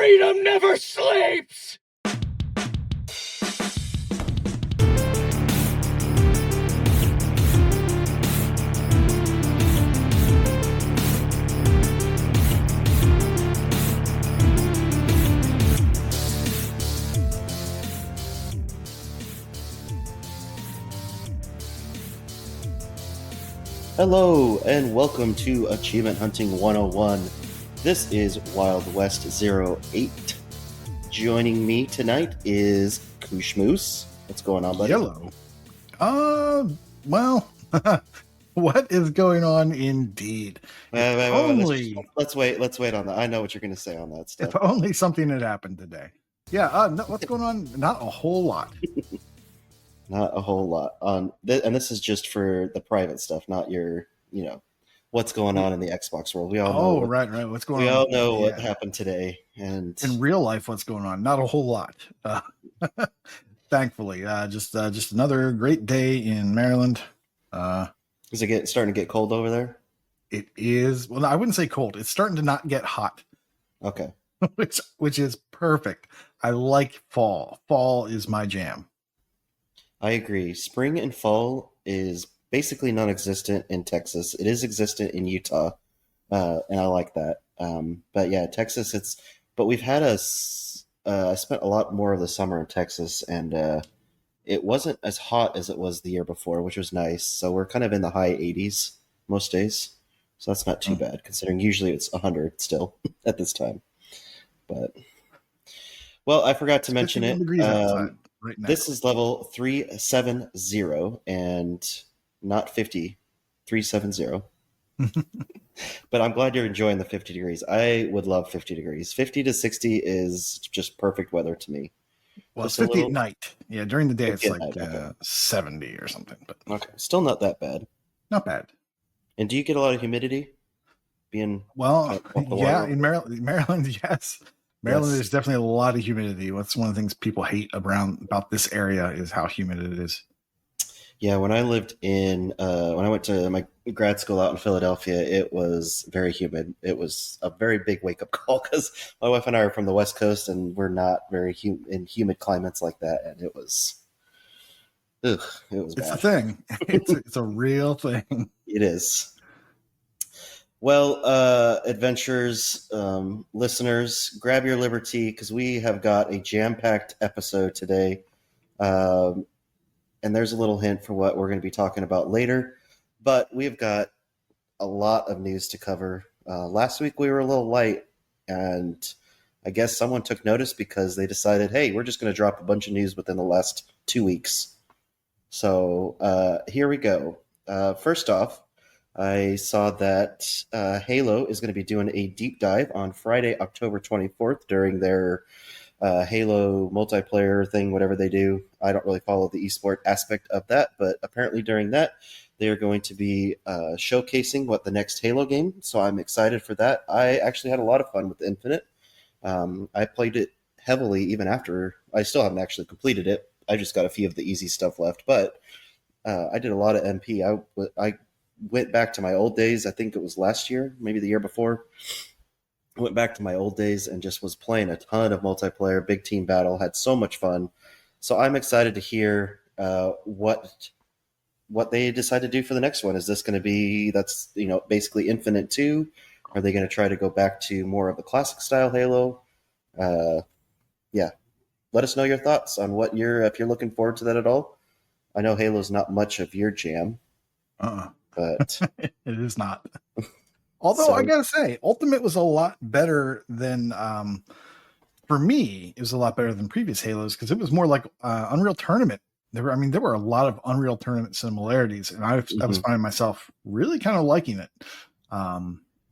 Freedom never sleeps! Hello, and welcome to Achievement Hunting 101. This is Wild West 08. Joining me tonight is KooshMoose. What's going on, buddy? Yellow. Well, what is going on indeed? Wait. Let's wait on that. I know what you're going to say on that stuff. If only something had happened today. Yeah, no, what's going on? Not a whole lot. Not a whole lot. And this is just for the private stuff, not your, what's going on in the Xbox world. We all know. Right. What's going on? We all know what happened today. And in real life, what's going on? Not a whole lot. Thankfully, just another great day in Maryland. Is it starting to get cold over there? It is. Well, I wouldn't say cold. It's starting to not get hot. Okay. which is perfect. I like fall. Fall is my jam. I agree. Spring and fall is basically non-existent in Texas. It is existent in Utah, and I like that. But yeah, Texas, but we've had I spent a lot more of the summer in Texas, and it wasn't as hot as it was the year before, which was nice. So we're kind of in the high 80s most days. So that's not too bad, considering usually it's 100 still at this time. But, well, I forgot to mention it. Right now. This is level 370 and not 50, 370. But I'm glad you're enjoying the 50 degrees. I would love 50 degrees. 50 to 60 is just perfect weather to me. Well, it's 50 at night. Yeah, during the day it's like okay. 70 or something. But okay, still not that bad. Not bad. And do you get a lot of humidity? In Maryland, yes. Maryland, there's definitely a lot of humidity. What's one of the things people hate about this area is how humid it is. Yeah, when I lived when I went to my grad school out in Philadelphia, it was very humid. It was a very big wake-up call because my wife and I are from the West Coast, and we're not very in humid climates like that, and it was bad. It's a thing. It's a real thing. It is. Well, adventurers, listeners, grab your liberty because we have got a jam-packed episode today. And there's a little hint for what we're going to be talking about later. But we've got a lot of news to cover. Last week we were a little light, and I guess someone took notice because they decided, hey, we're just going to drop a bunch of news within the last 2 weeks. So here we go. First off, I saw that Halo is going to be doing a deep dive on Friday, October 24th during their Halo multiplayer thing, whatever they do. I don't really follow the esport aspect of that, but apparently during that, they are going to be showcasing what the next Halo game. So I'm excited for that. I actually had a lot of fun with Infinite. I played it heavily even after. I still haven't actually completed it. I just got a few of the easy stuff left, but I did a lot of MP. I went back to my old days. I think it was last year, maybe the year before. I went back to my old days and just was playing a ton of multiplayer, big team battle, had so much fun. So I'm excited to hear what they decide to do for the next one. Is this going to be, basically Infinite 2? Are they going to try to go back to more of the classic style Halo? Yeah. Let us know your thoughts on if you're looking forward to that at all. I know Halo's not much of your jam. But it is not. Although I gotta say, Ultimate was a lot better than for me. It was a lot better than previous Halos because it was more like Unreal Tournament. There were a lot of Unreal Tournament similarities, and I was finding myself really kind of liking it.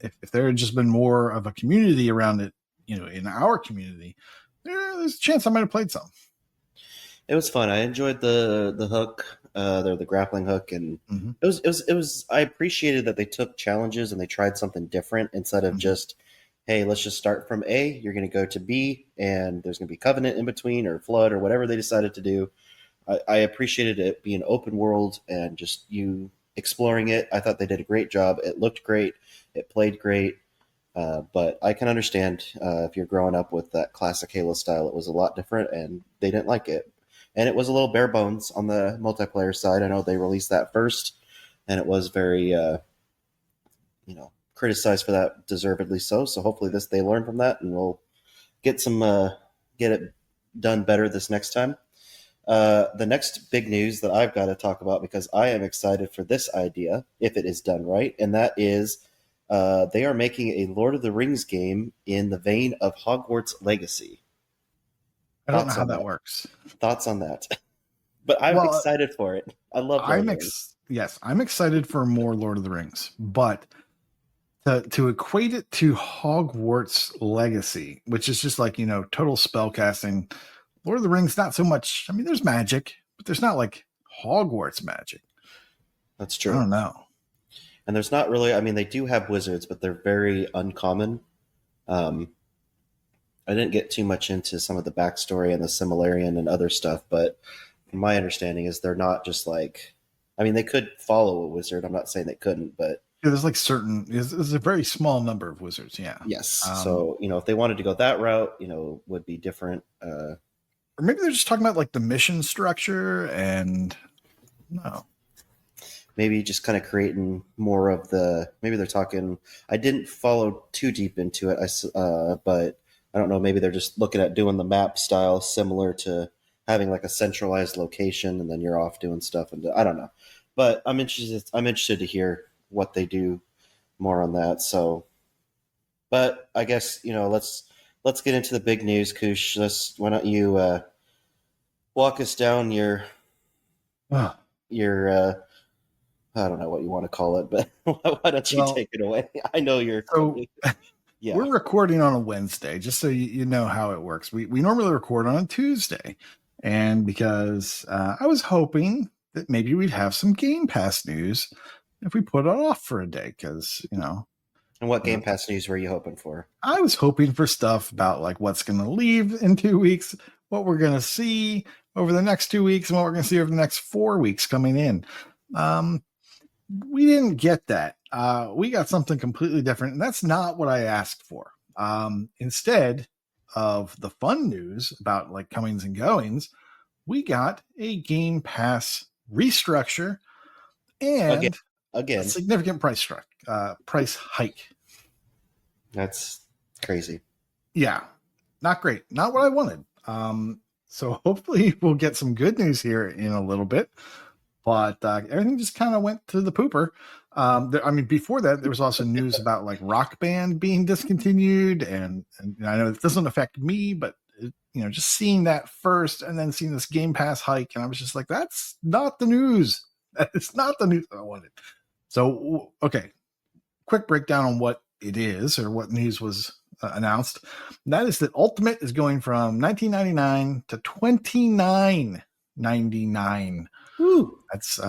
If there had just been more of a community around it, in our community, there's a chance I might have played some. It was fun. I enjoyed the hook, the grappling hook, and it was. I appreciated that they took challenges and they tried something different instead of just, hey, let's just start from A. You're going to go to B, and there's going to be Covenant in between or Flood or whatever they decided to do. I appreciated it being open world and just you exploring it. I thought they did a great job. It looked great. It played great. But I can understand if you're growing up with that classic Halo style, it was a lot different and they didn't like it. And it was a little bare bones on the multiplayer side. I know they released that first, and it was very, criticized for that, deservedly so. So hopefully they learn from that, and we'll get get it done better this next time. The next big news that I've got to talk about, because I am excited for this idea if it is done right, and that is they are making a Lord of the Rings game in the vein of Hogwarts Legacy. I don't know how that works. Thoughts on that? But I'm excited for it. I love Lord of the Rings. Yes, I'm excited for more Lord of the Rings, but to equate it to Hogwarts Legacy, which is just like, total spell casting. Lord of the Rings, not so much. I mean, there's magic, but there's not like Hogwarts magic. That's true. I don't know. And there's not really, I mean, they do have wizards, but they're very uncommon. I didn't get too much into some of the backstory and the Similarian and other stuff, but my understanding is they're not just like, I mean, they could follow a wizard. I'm not saying they couldn't, but yeah, there's like there's a very small number of wizards. Yeah. Yes. So, if they wanted to go that route, would be different. Or maybe they're just talking about like the mission structure and no. Maybe just kind of creating more of maybe they're talking, I didn't follow too deep into it. But I don't know, maybe they're just looking at doing the map style similar to having like a centralized location and then you're off doing stuff. And I don't know, but I'm interested to hear what they do more on that. So, but I guess, let's get into the big news, Koosh. Why don't you walk us down your I don't know what you want to call it, but why don't you take it away? I know you're. So, yeah. We're recording on a Wednesday, just so you know how it works. We normally record on a Tuesday, and because I was hoping that maybe we'd have some Game Pass news if we put it off for a day, because And what Game Pass news were you hoping for? I was hoping for stuff about like what's going to leave in 2 weeks, what we're going to see over the next 2 weeks, and what we're going to see over the next 4 weeks coming in. We didn't get that. We got something completely different, and that's not what I asked for. Instead of the fun news about like comings and goings, we got a Game Pass restructure and again a significant price hike. That's crazy. Yeah, not great. Not what I wanted. So hopefully we'll get some good news here in a little bit. But everything just kind of went to the pooper. Before that, there was also news about like Rock Band being discontinued, and I know it doesn't affect me, but just seeing that first and then seeing this Game Pass hike, and I was just like, that's not the news. That is not the news I wanted. So, okay, quick breakdown on what it is or what news was announced. And that is that Ultimate is going from $19.99 to $29.99. Woo. That's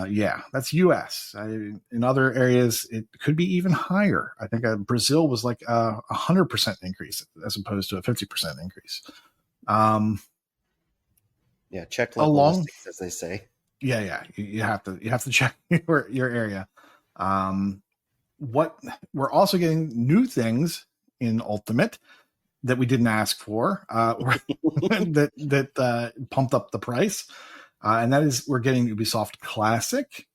that's US. In other areas, it could be even higher. I think Brazil was like 100% increase as opposed to a 50% increase. Check local listings, as they say. Yeah. You have to check your area. What we're also getting new things in Ultimate that we didn't ask for. that pumped up the price. And that is, we're getting Ubisoft Classic.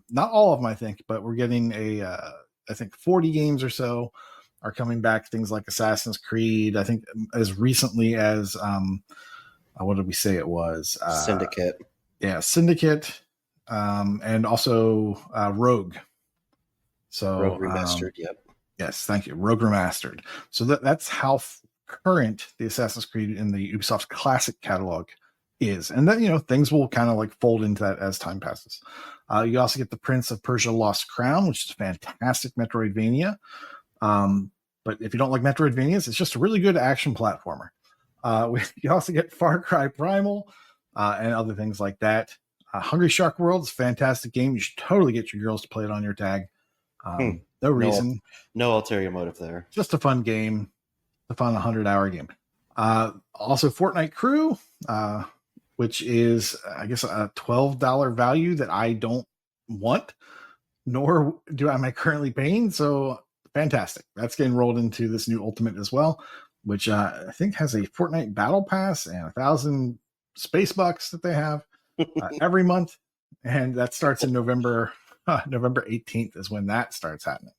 Not all of them, I think, but we're getting I think 40 games or so are coming back. Things like Assassin's Creed, I think as recently as, what did we say it was? Syndicate. Yeah, Syndicate, and also Rogue. So Rogue Remastered, yep. Yes, thank you. Rogue Remastered. So that's how current the Assassin's Creed in the Ubisoft Classic catalog is. And then, things will kind of like fold into that as time passes. You also get the Prince of Persia Lost Crown, which is a fantastic Metroidvania. But if you don't like Metroidvanias, it's just a really good action platformer. You also get Far Cry Primal and other things like that. Hungry Shark World is a fantastic game. You should totally get your girls to play it on your tag. No reason. No ulterior motive there. Just a fun game. A fun 100-hour game. Also Fortnite Crew, which is, I guess, a $12 value that I don't want, nor am I currently paying. So fantastic. That's getting rolled into this new Ultimate as well, which I think has a Fortnite Battle Pass and 1,000 space bucks that they have every month, and that starts in November. November 18th is when that starts happening.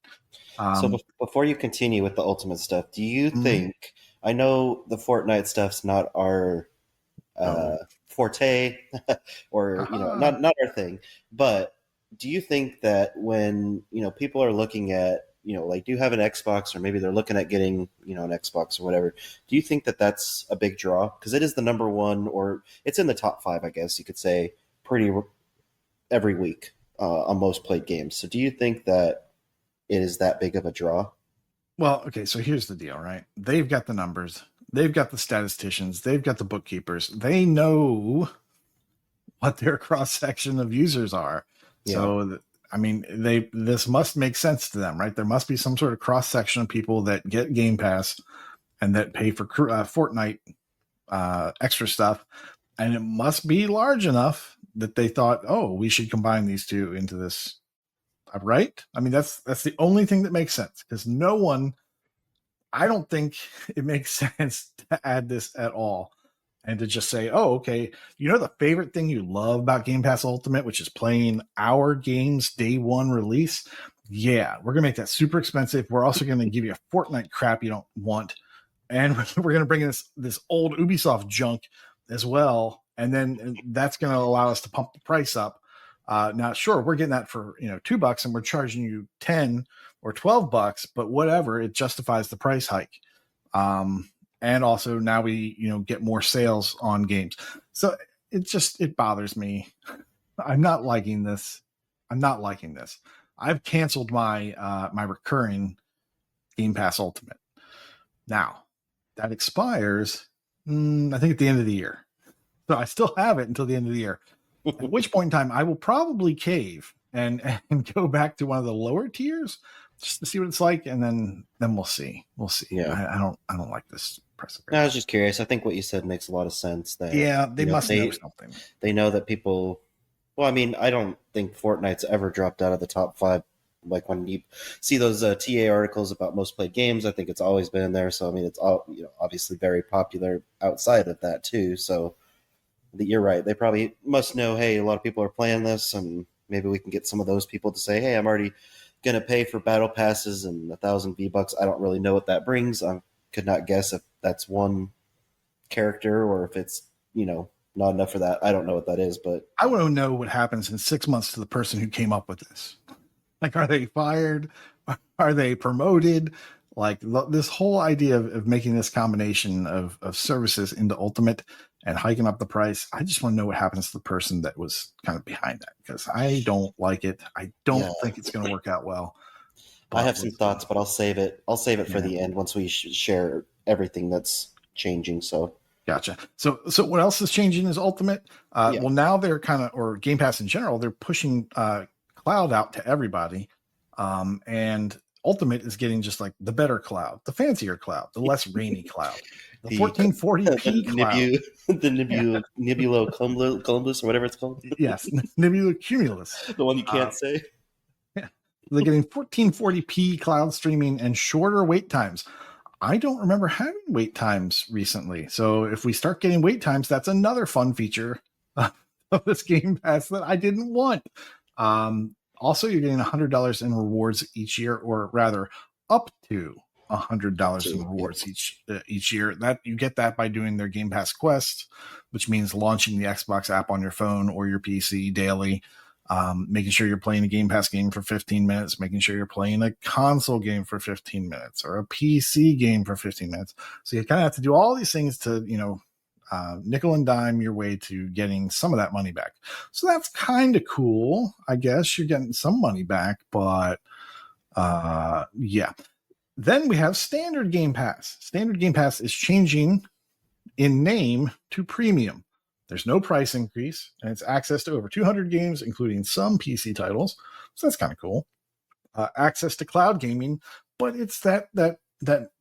So before you continue with the Ultimate stuff, do you think? I know the Fortnite stuff's not our forte, or not our thing. But do you think that when people are looking at like, do you have an Xbox, or maybe they're looking at getting an Xbox or whatever? Do you think that that's a big draw, because it is the number one, or it's in the top 5, I guess you could say, pretty every week on most played games? So do you think that it is that big of a draw? Well, okay, so here's the deal, right? They've got the numbers, they've got the statisticians, they've got the bookkeepers. They know what their cross section of users are. Yeah. So, I mean, this must make sense to them, right? There must be some sort of cross section of people that get Game Pass and that pay for Fortnite extra stuff, and it must be large enough that they thought, oh, we should combine these two into this, right? I mean, that's the only thing that makes sense, because I don't think it makes sense to add this at all and to just say, oh, okay, the favorite thing you love about Game Pass Ultimate, which is playing our games day one release. Yeah, we're going to make that super expensive. We're also going to give you a Fortnite crap you don't want. And we're going to bring in this old Ubisoft junk as well. And then that's going to allow us to pump the price up. Now, sure, we're getting that for $2, and we're charging you 10 or $12, but whatever, it justifies the price hike. And also now we get more sales on games. So it bothers me. I'm not liking this. I've canceled my my recurring Game Pass Ultimate. Now that expires, I think at the end of the year. So I still have it until the end of the year. At which point in time I will probably cave and go back to one of the lower tiers just to see what it's like, and then we'll see. Yeah, I don't like this precedent. I was just curious. I think what you said makes a lot of sense. That they must know something. They know that people. Well, I mean, I don't think Fortnite's ever dropped out of the top 5. Like when you see those TA articles about most played games, I think it's always been there. So I mean, it's all obviously very popular outside of that too. So you're right. They probably must know, hey, a lot of people are playing this, and maybe we can get some of those people to say, hey, I'm already going to pay for battle passes and 1,000 V-Bucks. I don't really know what that brings. I could not guess if that's one character or if it's, not enough for that. I don't know what that is, but I want to know what happens in 6 months to the person who came up with this. Like, are they fired? Are they promoted? Like, this whole idea of making this combination of services into Ultimate and hiking up the price, I just want to know what happens to the person that was kind of behind that, because I don't like it. I don't think it's going to work out well. I have some thoughts, but I'll save it. I'll save it for the end once we share everything that's changing. So gotcha. So what else is changing is Ultimate. Well, now they're or Game Pass in general, they're pushing cloud out to everybody, and Ultimate is getting just like the better cloud, the fancier cloud, the less rainy cloud, the 1440p cloud, the Nebula Columbus or whatever it's called. Yes, Nebula Cumulus, the one you can't say. Yeah, they're getting 1440p cloud streaming and shorter wait times. I don't remember having wait times recently, so if we start getting wait times, that's another fun feature of this Game Pass that I didn't want. Also, you're getting $100 in rewards each year, or rather, up to $100 in rewards each year. That you get that by doing their Game Pass Quest, which means launching the Xbox app on your phone or your PC daily, making sure you're playing a Game Pass game for 15 minutes, making sure you're playing a console game for 15 minutes or a PC game for 15 minutes. So you kind of have to do all these things to, nickel and dime your way to getting some of that money back. So that's kind of cool. I guess you're getting some money back, but yeah. Then we have Standard Game Pass. Standard Game Pass is changing in name to Premium. There's no price increase, and it's access to over 200 games, including some PC titles. So that's kind of cool. Access to cloud gaming, but it's that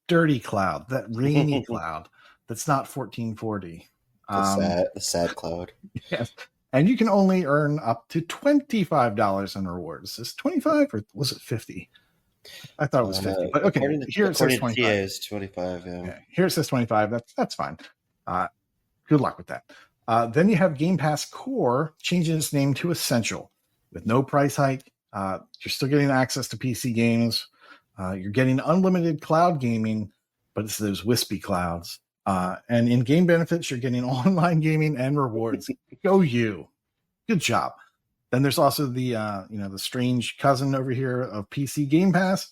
dirty cloud, that rainy cloud. That's not 1440. The sad cloud. Yes. And you can only earn up to $25 in rewards. Is 25 or was it 50? I thought it was 50, but okay. Here it says 25. TA is 25. Yeah. Here it says 25. That's fine. Good luck with that. Then you have Game Pass Core changing its name to Essential with no price hike. You're still getting access to PC games. You're getting unlimited cloud gaming, but it's those wispy clouds. And in game benefits, you're getting online gaming and rewards. Go you. Good job. Then there's also the the strange cousin over here of PC Game Pass.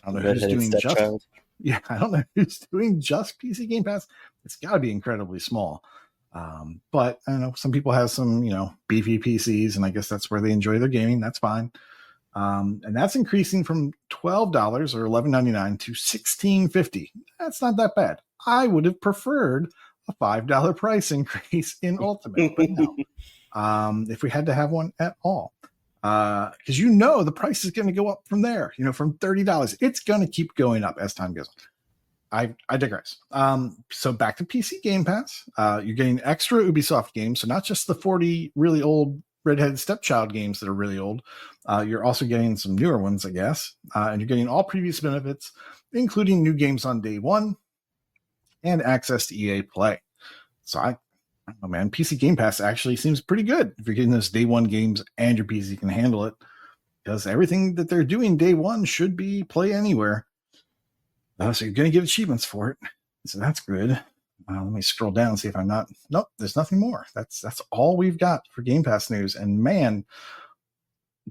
I don't know who's doing just. Yeah, I don't know who's doing just PC Game Pass. It's got to be incredibly small. But I don't know. Some people have some beefy PCs, and I guess that's where they enjoy their gaming. That's fine. And that's increasing from $12 or $11.99 to $16.50. That's not that bad. I would have preferred a $5 price increase in Ultimate, but no. If we had to have one at all, because the price is going to go up from there. From $30, it's going to keep going up as time goes on. I digress. So back to PC Game Pass. You're getting extra Ubisoft games, so not just the 40 really old Redheaded Stepchild games that are really old. You're also getting some newer ones, I guess. And you're getting all previous benefits, including new games on day one and access to EA Play. So I don't know, man. PC Game Pass actually seems pretty good if you're getting those day one games and your PC can handle it, because everything that they're doing day one should be play anywhere. So you're going to get achievements for it. So that's good. Let me scroll down and see if I'm not. Nope, there's nothing more. That's all we've got for Game Pass news. And man,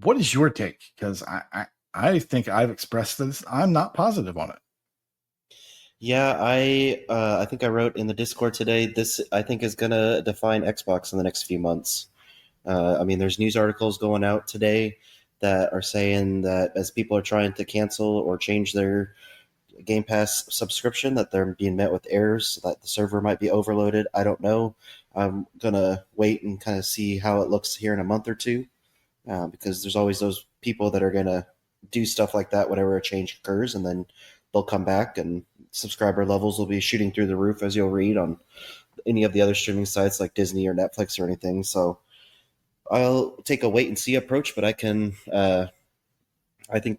what is your take? Because I think I've expressed this. I'm not positive on it. Yeah, I think I wrote in the Discord today, this I think is going to define Xbox in the next few months. There's news articles going out today that are saying that as people are trying to cancel or change their Game Pass subscription, that they're being met with errors, that the server might be overloaded. I don't know. I'm going to wait and kind of see how it looks here in a month or two, because there's always those people that are going to do stuff like that whenever a change occurs, and then they'll come back and subscriber levels will be shooting through the roof, as you'll read on any of the other streaming sites like Disney or Netflix or anything. So I'll take a wait and see approach, but I think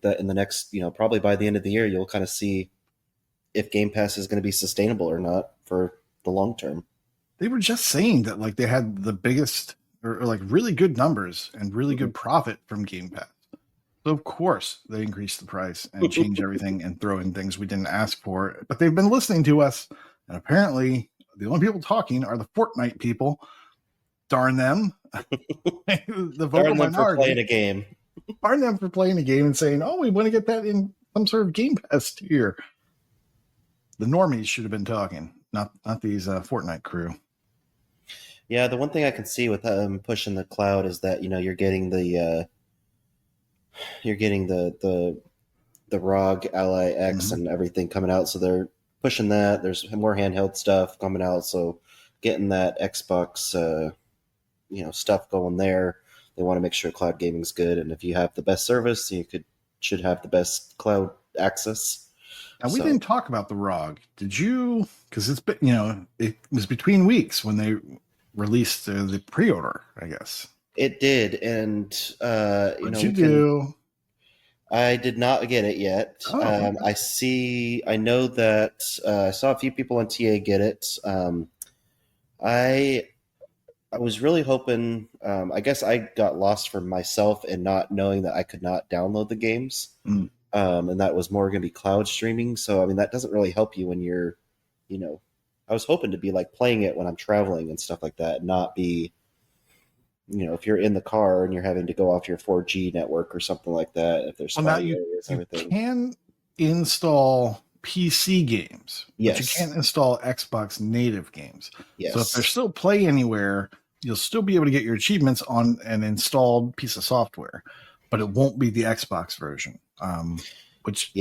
that in the next, probably by the end of the year, you'll kind of see if Game Pass is going to be sustainable or not for the long term. They were just saying that like they had the biggest or like really good numbers and really good profit from Game Pass. So of course they increase the price and change everything and throw in things we didn't ask for. But they've been listening to us, and apparently the only people talking are the Fortnite people. Darn them. The vocal minority. For playing a game. Darn them for playing a game and saying, "Oh, we want to get that in some sort of Game Pass tier." The normies should have been talking, not these Fortnite crew. Yeah, the one thing I can see with pushing the cloud is that you're getting the ROG Ally X and everything coming out, so they're pushing that. There's more handheld stuff coming out, so getting that Xbox stuff going there. They want to make sure cloud gaming's good, and if you have the best service, you should have the best cloud access. And we didn't talk about the ROG. Did you? Because it's been, it was between weeks when they released the pre-order, I guess. It did, and what did you do? I did not get it yet. Oh. I know that I saw a few people on TA get it. I was really hoping. I guess I got lost for myself in not knowing that I could not download the games, and that was more going to be cloud streaming. So that doesn't really help you when you're, I was hoping to be like playing it when I'm traveling and stuff like that, and not be, if you're in the car and you're having to go off your 4G network or something like that. If there's spot areas, everything. You can install PC games, yes, but you can't install Xbox native games. Yes. So if there's still Play Anywhere, you'll still be able to get your achievements on an installed piece of software, but it won't be the Xbox version. Which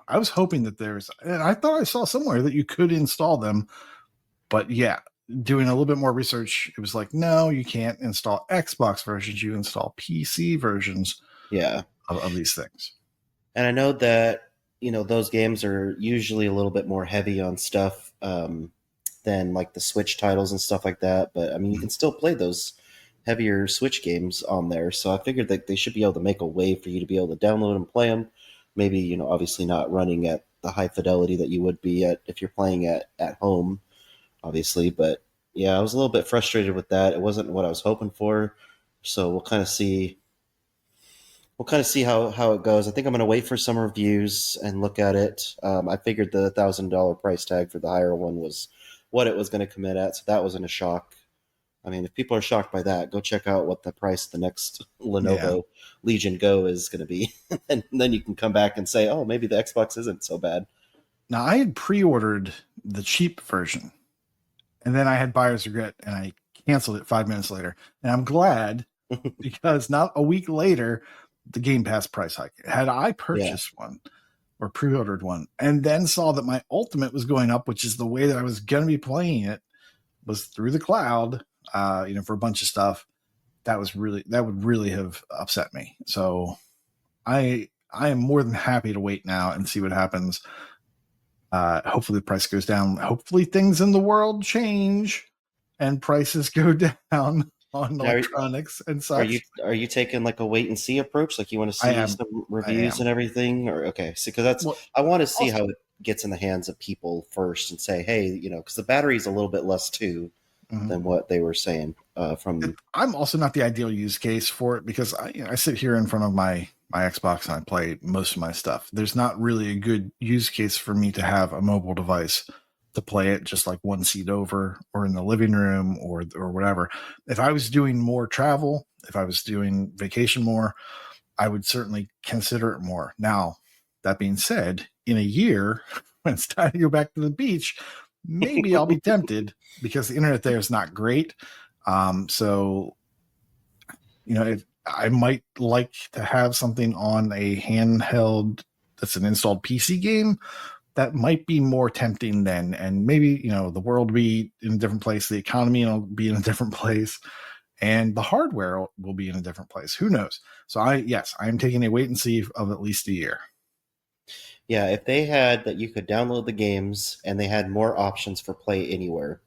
I was hoping that and I thought I saw somewhere that you could install them, but doing a little bit more research, it was like, no, you can't install Xbox versions. You install PC versions of these things. And I know that, those games are usually a little bit more heavy on stuff than like the Switch titles and stuff like that. But you can still play those heavier Switch games on there. So I figured that they should be able to make a way for you to be able to download and play them. maybe, obviously not running at the high fidelity that you would be at if you're playing at home, obviously. But yeah, I was a little bit frustrated with that. It wasn't what I was hoping for. So we'll kind of see. We'll kind of see how it goes. I think I'm going to wait for some reviews and look at it. I figured the $1,000 price tag for the higher one was what it was going to come in at, so that wasn't a shock. I mean, if people are shocked by that, go check out what the price of the next Lenovo Legion Go is going to be, and then you can come back and say, "Oh, maybe the Xbox isn't so bad." Now, I had pre-ordered the cheap version, and then I had buyer's regret, and I canceled it 5 minutes later. And I'm glad because not a week later, the Game Pass price hike. Had I purchased one or pre-ordered one, and then saw that my Ultimate was going up, which is the way that I was going to be playing it, was through the cloud, for a bunch of stuff, that would really have upset me. So I am more than happy to wait now and see what happens. Hopefully the price goes down. Hopefully things in the world change and prices go down on electronics and such. Are you taking like a wait and see approach? Like you want to see some reviews and everything, or okay? See, because I want to see how it gets in the hands of people first and say, hey, because the battery's a little bit less too than what they were saying. I'm also not the ideal use case for it because I sit here in front of my Xbox and I play most of my stuff. There's not really a good use case for me to have a mobile device to play it just like one seat over or in the living room or whatever. If I was doing more travel, if I was doing vacation more, I would certainly consider it more. Now, that being said, in a year, when it's time to go back to the beach, maybe I'll be tempted because the internet there is not great. So, I might like to have something on a handheld that's an installed PC game. That might be more tempting then. And maybe, the world will be in a different place. The economy will be in a different place. And the hardware will be in a different place. Who knows? So I am taking a wait and see of at least a year. Yeah, if they had that you could download the games and they had more options for play anywhere,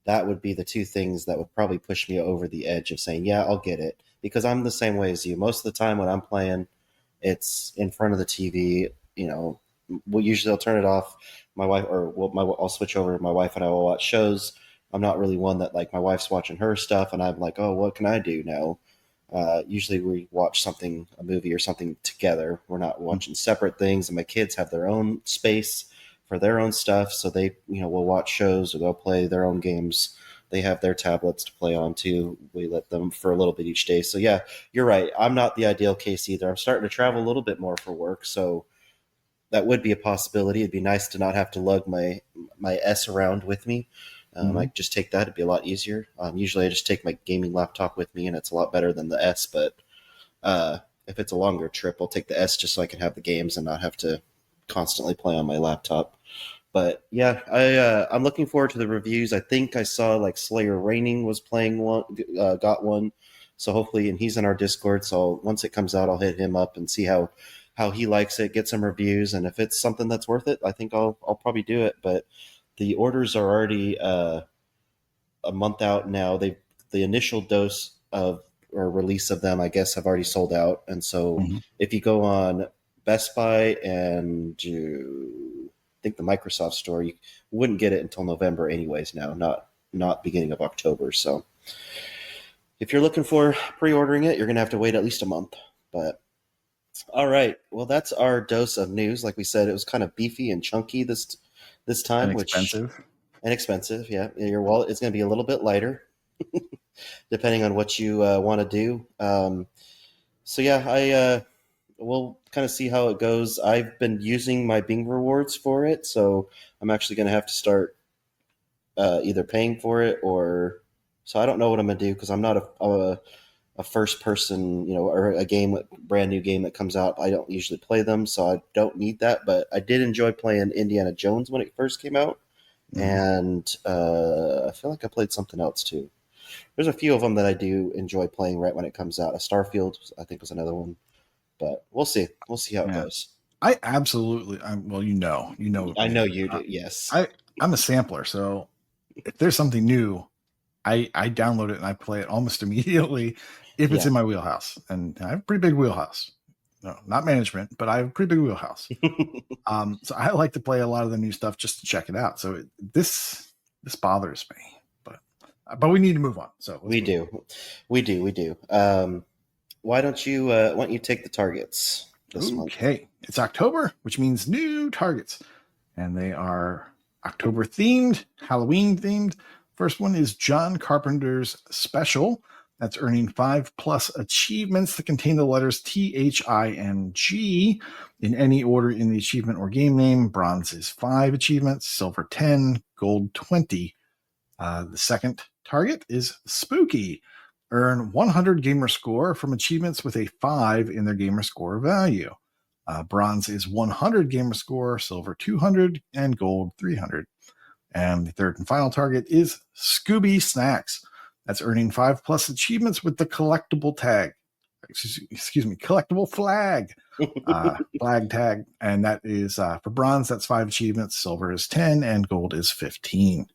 that would be the two things that would probably push me over the edge of saying, yeah, I'll get it. Because I'm the same way as you. Most of the time when I'm playing, it's in front of the TV. Usually I'll turn it off. My wife, I'll switch over. My wife and I will watch shows. I'm not really one that like my wife's watching her stuff and I'm like, oh, what can I do now? Usually we watch a movie or something together. We're not watching separate things, and my kids have their own space for their own stuff. So they, will watch shows or they'll play their own games. They have their tablets to play on too. We let them for a little bit each day. So yeah, you're right. I'm not the ideal case either. I'm starting to travel a little bit more for work. So that would be a possibility. It'd be nice to not have to lug my S around with me. I just take that. It'd be a lot easier. Usually I just take my gaming laptop with me and it's a lot better than the S. But if it's a longer trip, I'll take the S just so I can have the games and not have to constantly play on my laptop. But yeah, I'm looking forward to the reviews. I think I saw like Slayer Raining was playing one, got one. So hopefully, and he's in our Discord. So once it comes out, I'll hit him up and see how he likes it, get some reviews. And if it's something that's worth it, I think I'll probably do it. But the orders are already a month out now. The initial dose of or release of them, I guess, have already sold out. And so if you go on Best Buy and I think the Microsoft store, you wouldn't get it until November anyways now, not beginning of October. So if you're looking for pre-ordering it, you're going to have to wait at least a month. But all right. Well, that's our dose of news. Like we said, it was kind of beefy and chunky this time. And expensive. And expensive, yeah. Your wallet is going to be a little bit lighter, depending on what you want to do. So yeah, we'll kind of see how it goes. I've been using my Bing rewards for it, so I'm actually going to have to start either paying for it or. So I don't know what I'm going to do because I'm not a first person, or a brand new game that comes out. I don't usually play them, so I don't need that. But I did enjoy playing Indiana Jones when it first came out, and I feel like I played something else too. There's a few of them that I do enjoy playing right when it comes out. A Starfield, I think, was another one. But we'll see. We'll see how it goes. I absolutely. I know you do. Yes. I'm a sampler, so if there's something new, I download it and I play it almost immediately if it's in my wheelhouse. And I have a pretty big wheelhouse. No, not management, but I have a pretty big wheelhouse. So I like to play a lot of the new stuff just to check it out. So this bothers me, but we need to move on. So we do. Why don't you take the targets this month? Okay, it's October, which means new targets, and they are October themed, Halloween themed. First one is John Carpenter's Special. That's earning 5+ achievements that contain the letters T, H, I, and G in any order in the achievement or game name. Bronze is 5 achievements, silver 10, gold 20. The second target is Spooky. Earn 100 gamer score from achievements with a 5 in their gamer score value. Bronze is 100 gamer score, silver 200, and gold 300. And the third and final target is Scooby Snacks. That's earning 5+ achievements with the collectible tag. Excuse me, collectible flag. Flag tag. And that is for bronze, that's 5 achievements, silver is 10, and gold is 15.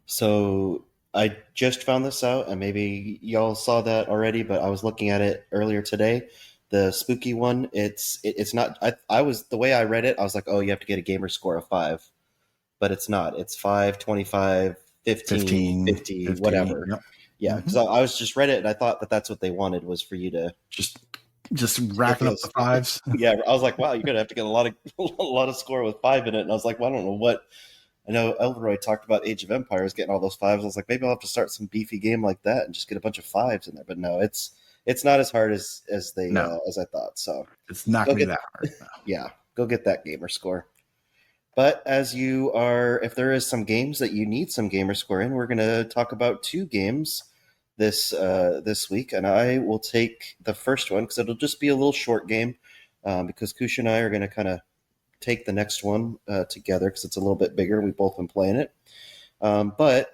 So I just found this out, and maybe y'all saw that already, but I was looking at it earlier today. The spooky one, it's not. I was, the way I read it, I was like, oh, you have to get a gamer score of 5, but it's not. It's 5, 25, 15, 50, whatever. Yep. Yeah, because I was just read it, and I thought that that's what they wanted, was for you to just racking up the 5s. Yeah, I was like, wow, you're gonna have to get a lot of score with 5 in it, and I was like, well, I don't know what. I know Elroy talked about Age of Empires getting all those 5s. I was like, maybe I'll have to start some beefy game like that and just get a bunch of 5s in there. But no, it's not as hard as I thought. So it's not going to be that hard. No. Yeah, go get that gamer score. But if there is some games that you need some gamer score in, we're going to talk about 2 games this week, and I will take the first one because it'll just be a little short game because Koosh and I are going to kind of take the next one together because it's a little bit bigger. We've both been playing it. But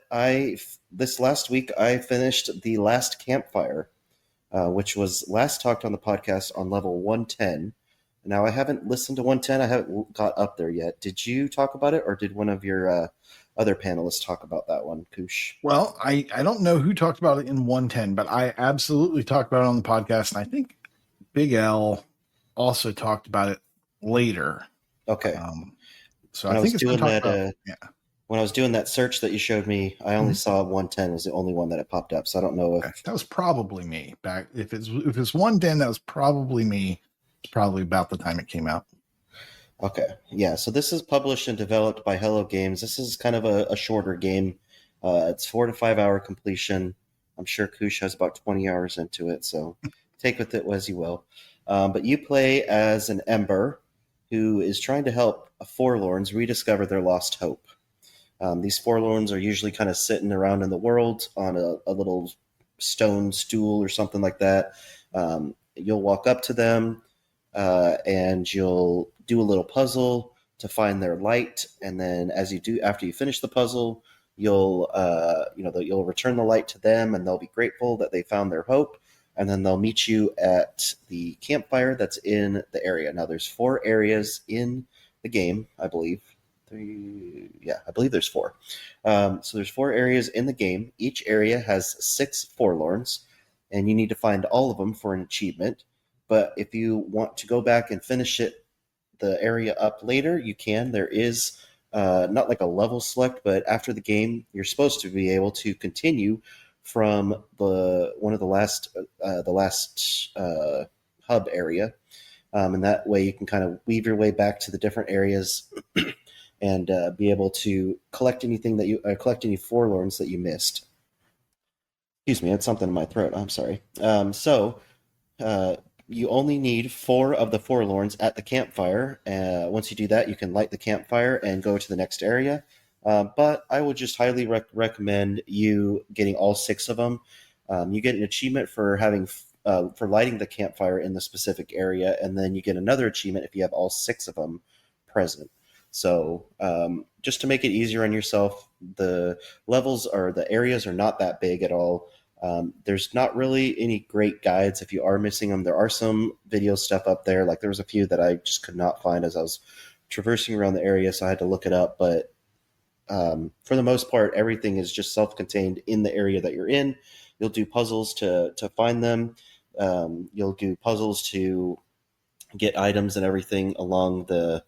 this last week I finished the Last Campfire, which was last talked on the podcast on level 110. Now I haven't listened to 110. I haven't got up there yet. Did you talk about it, or did one of your other panelists talk about that one, Koosh? Well, I don't know who talked about it in 110, but I absolutely talked about it on the podcast, and I think Big L also talked about it later. Okay. So I think it's doing that. When I was doing that search that you showed me, I only saw 110 was the only one that it popped up. So I don't know if that was probably me back. If it's 110, that was probably me. It's probably about the time it came out. Okay. Yeah. So this is published and developed by Hello Games. This is kind of a shorter game. It's 4 to 5 hour completion. I'm sure Koosh has about 20 hours into it. So take with it as you will. But you play as an Ember who is trying to help forlorns rediscover their lost hope. These forlorns are usually kind of sitting around in the world on a little stone stool or something like that. You'll walk up to them and you'll do a little puzzle to find their light. And then after you finish the puzzle, you'll return the light to them, and they'll be grateful that they found their hope. And then they'll meet you at the campfire that's in the area. Now, there's 4 areas in the game, I believe. I believe there's 4. So there's 4 areas in the game. Each area has 6 forlorns, and you need to find all of them for an achievement. But if you want to go back and finish the area up later, you can. There is not like a level select, but after the game, you're supposed to be able to continue from the last hub area, and that way you can kind of weave your way back to the different areas and be able to collect any forlorns that you missed. Excuse me, I had something in my throat. I'm sorry. You only need 4 of the forlorns at the campfire. Once you do that, you can light the campfire and go to the next area. But I would just highly recommend you getting all 6 of them. You get an achievement for lighting the campfire in the specific area, and then you get another achievement if you have all 6 of them present. So just to make it easier on yourself, the levels or the areas are not that big at all. There's not really any great guides if you are missing them. There are some video stuff up there. Like there was a few that I just could not find as I was traversing around the area, so I had to look it up. But for the most part, everything is just self-contained in the area that you're in. You'll do puzzles to find them. You'll do puzzles to get items and everything along the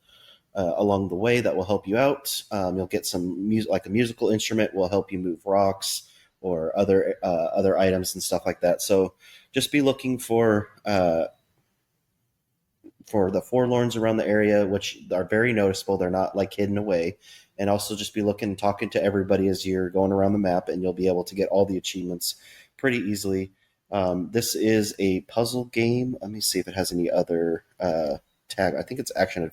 way that will help you out. You'll get some music, like a musical instrument, will help you move rocks or other items and stuff like that. So just be looking for the forlorns around the area, which are very noticeable. They're not like hidden away. And also just be talking to everybody as you're going around the map, and you'll be able to get all the achievements pretty easily. This is a puzzle game. Let me see if it has any other tag. I think it's action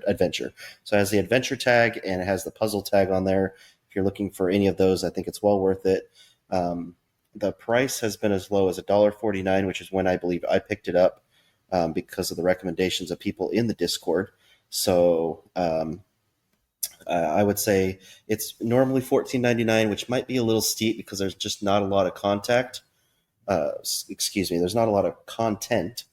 adventure. So it has the adventure tag and it has the puzzle tag on there. If you're looking for any of those, I think it's well worth it. The price has been as low as $1.49, which is when I believe I picked it up because of the recommendations of people in the Discord. So I would say it's normally $14.99, which might be a little steep because there's just not a lot of there's not a lot of content.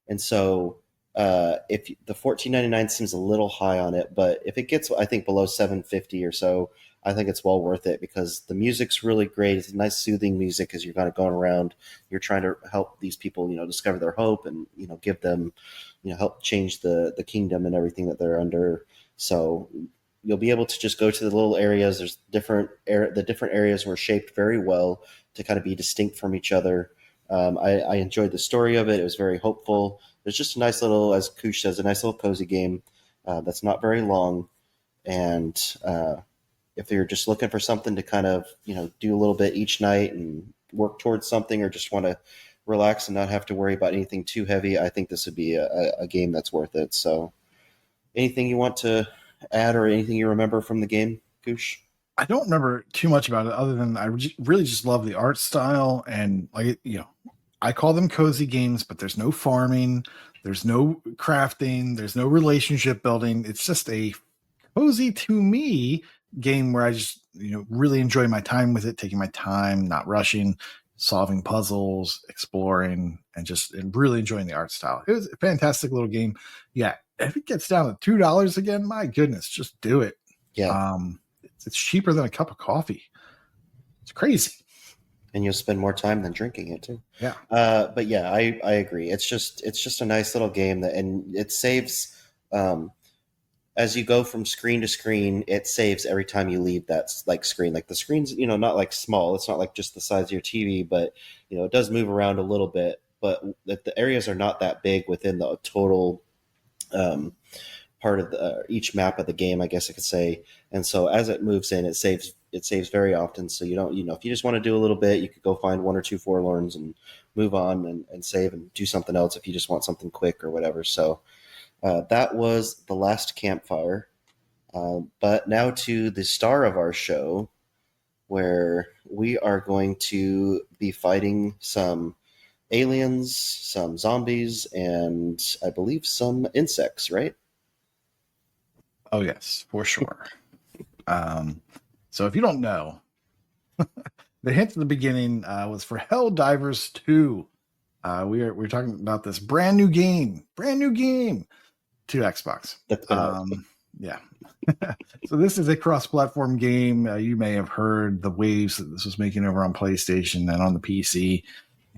And so if the $14.99 seems a little high on it, but if it gets, I think, below $7.50 or so, I think it's well worth it because the music's really great. It's nice, soothing music as you're kind of going around. You're trying to help these people, discover their hope and, give them, help change the kingdom and everything that they're under. So you'll be able to just go to the little areas. There's the different areas were shaped very well to kind of be distinct from each other. I enjoyed the story of it. It was very hopeful. There's just a nice little, as Koosh says, a nice little cozy game that's not very long. And if you're just looking for something to kind of, do a little bit each night and work towards something, or just want to relax and not have to worry about anything too heavy, I think this would be a game that's worth it. So anything you want to add or anything you remember from the game, Koosh? I don't remember too much about it other than I really just love the art style, and I call them cozy games, but there's no farming, there's no crafting, there's no relationship building. It's just a cozy to me game where I just, really enjoy my time with it, taking my time, not rushing, solving puzzles, exploring, and really enjoying the art style. It was a fantastic little game. Yeah. If it gets down to $2 again, my goodness, just do it. Yeah. It's cheaper than a cup of coffee. It's crazy. And you'll spend more time than drinking it too. Yeah. But yeah, I agree. It's just a nice little game and it saves, as you go from screen to screen, it saves every time you leave that screen. Like the screen's, not like small. It's not like just the size of your TV, but it does move around a little bit, but the areas are not that big within the total, part of each map of the game, I guess I could say. And so as it moves in, it saves very often. So you don't, if you just want to do a little bit, you could go find one or two forlorns and move on and save and do something else if you just want something quick or whatever. So that was the Last Campfire. But now to the star of our show, where we are going to be fighting some aliens, some zombies, and I believe some insects, right? Oh, yes, for sure. So if you don't know, the hint at the beginning was for Helldivers 2. We're talking about this brand new game to Xbox. Yeah. So this is a cross-platform game. You may have heard the waves that this was making over on PlayStation and on the PC.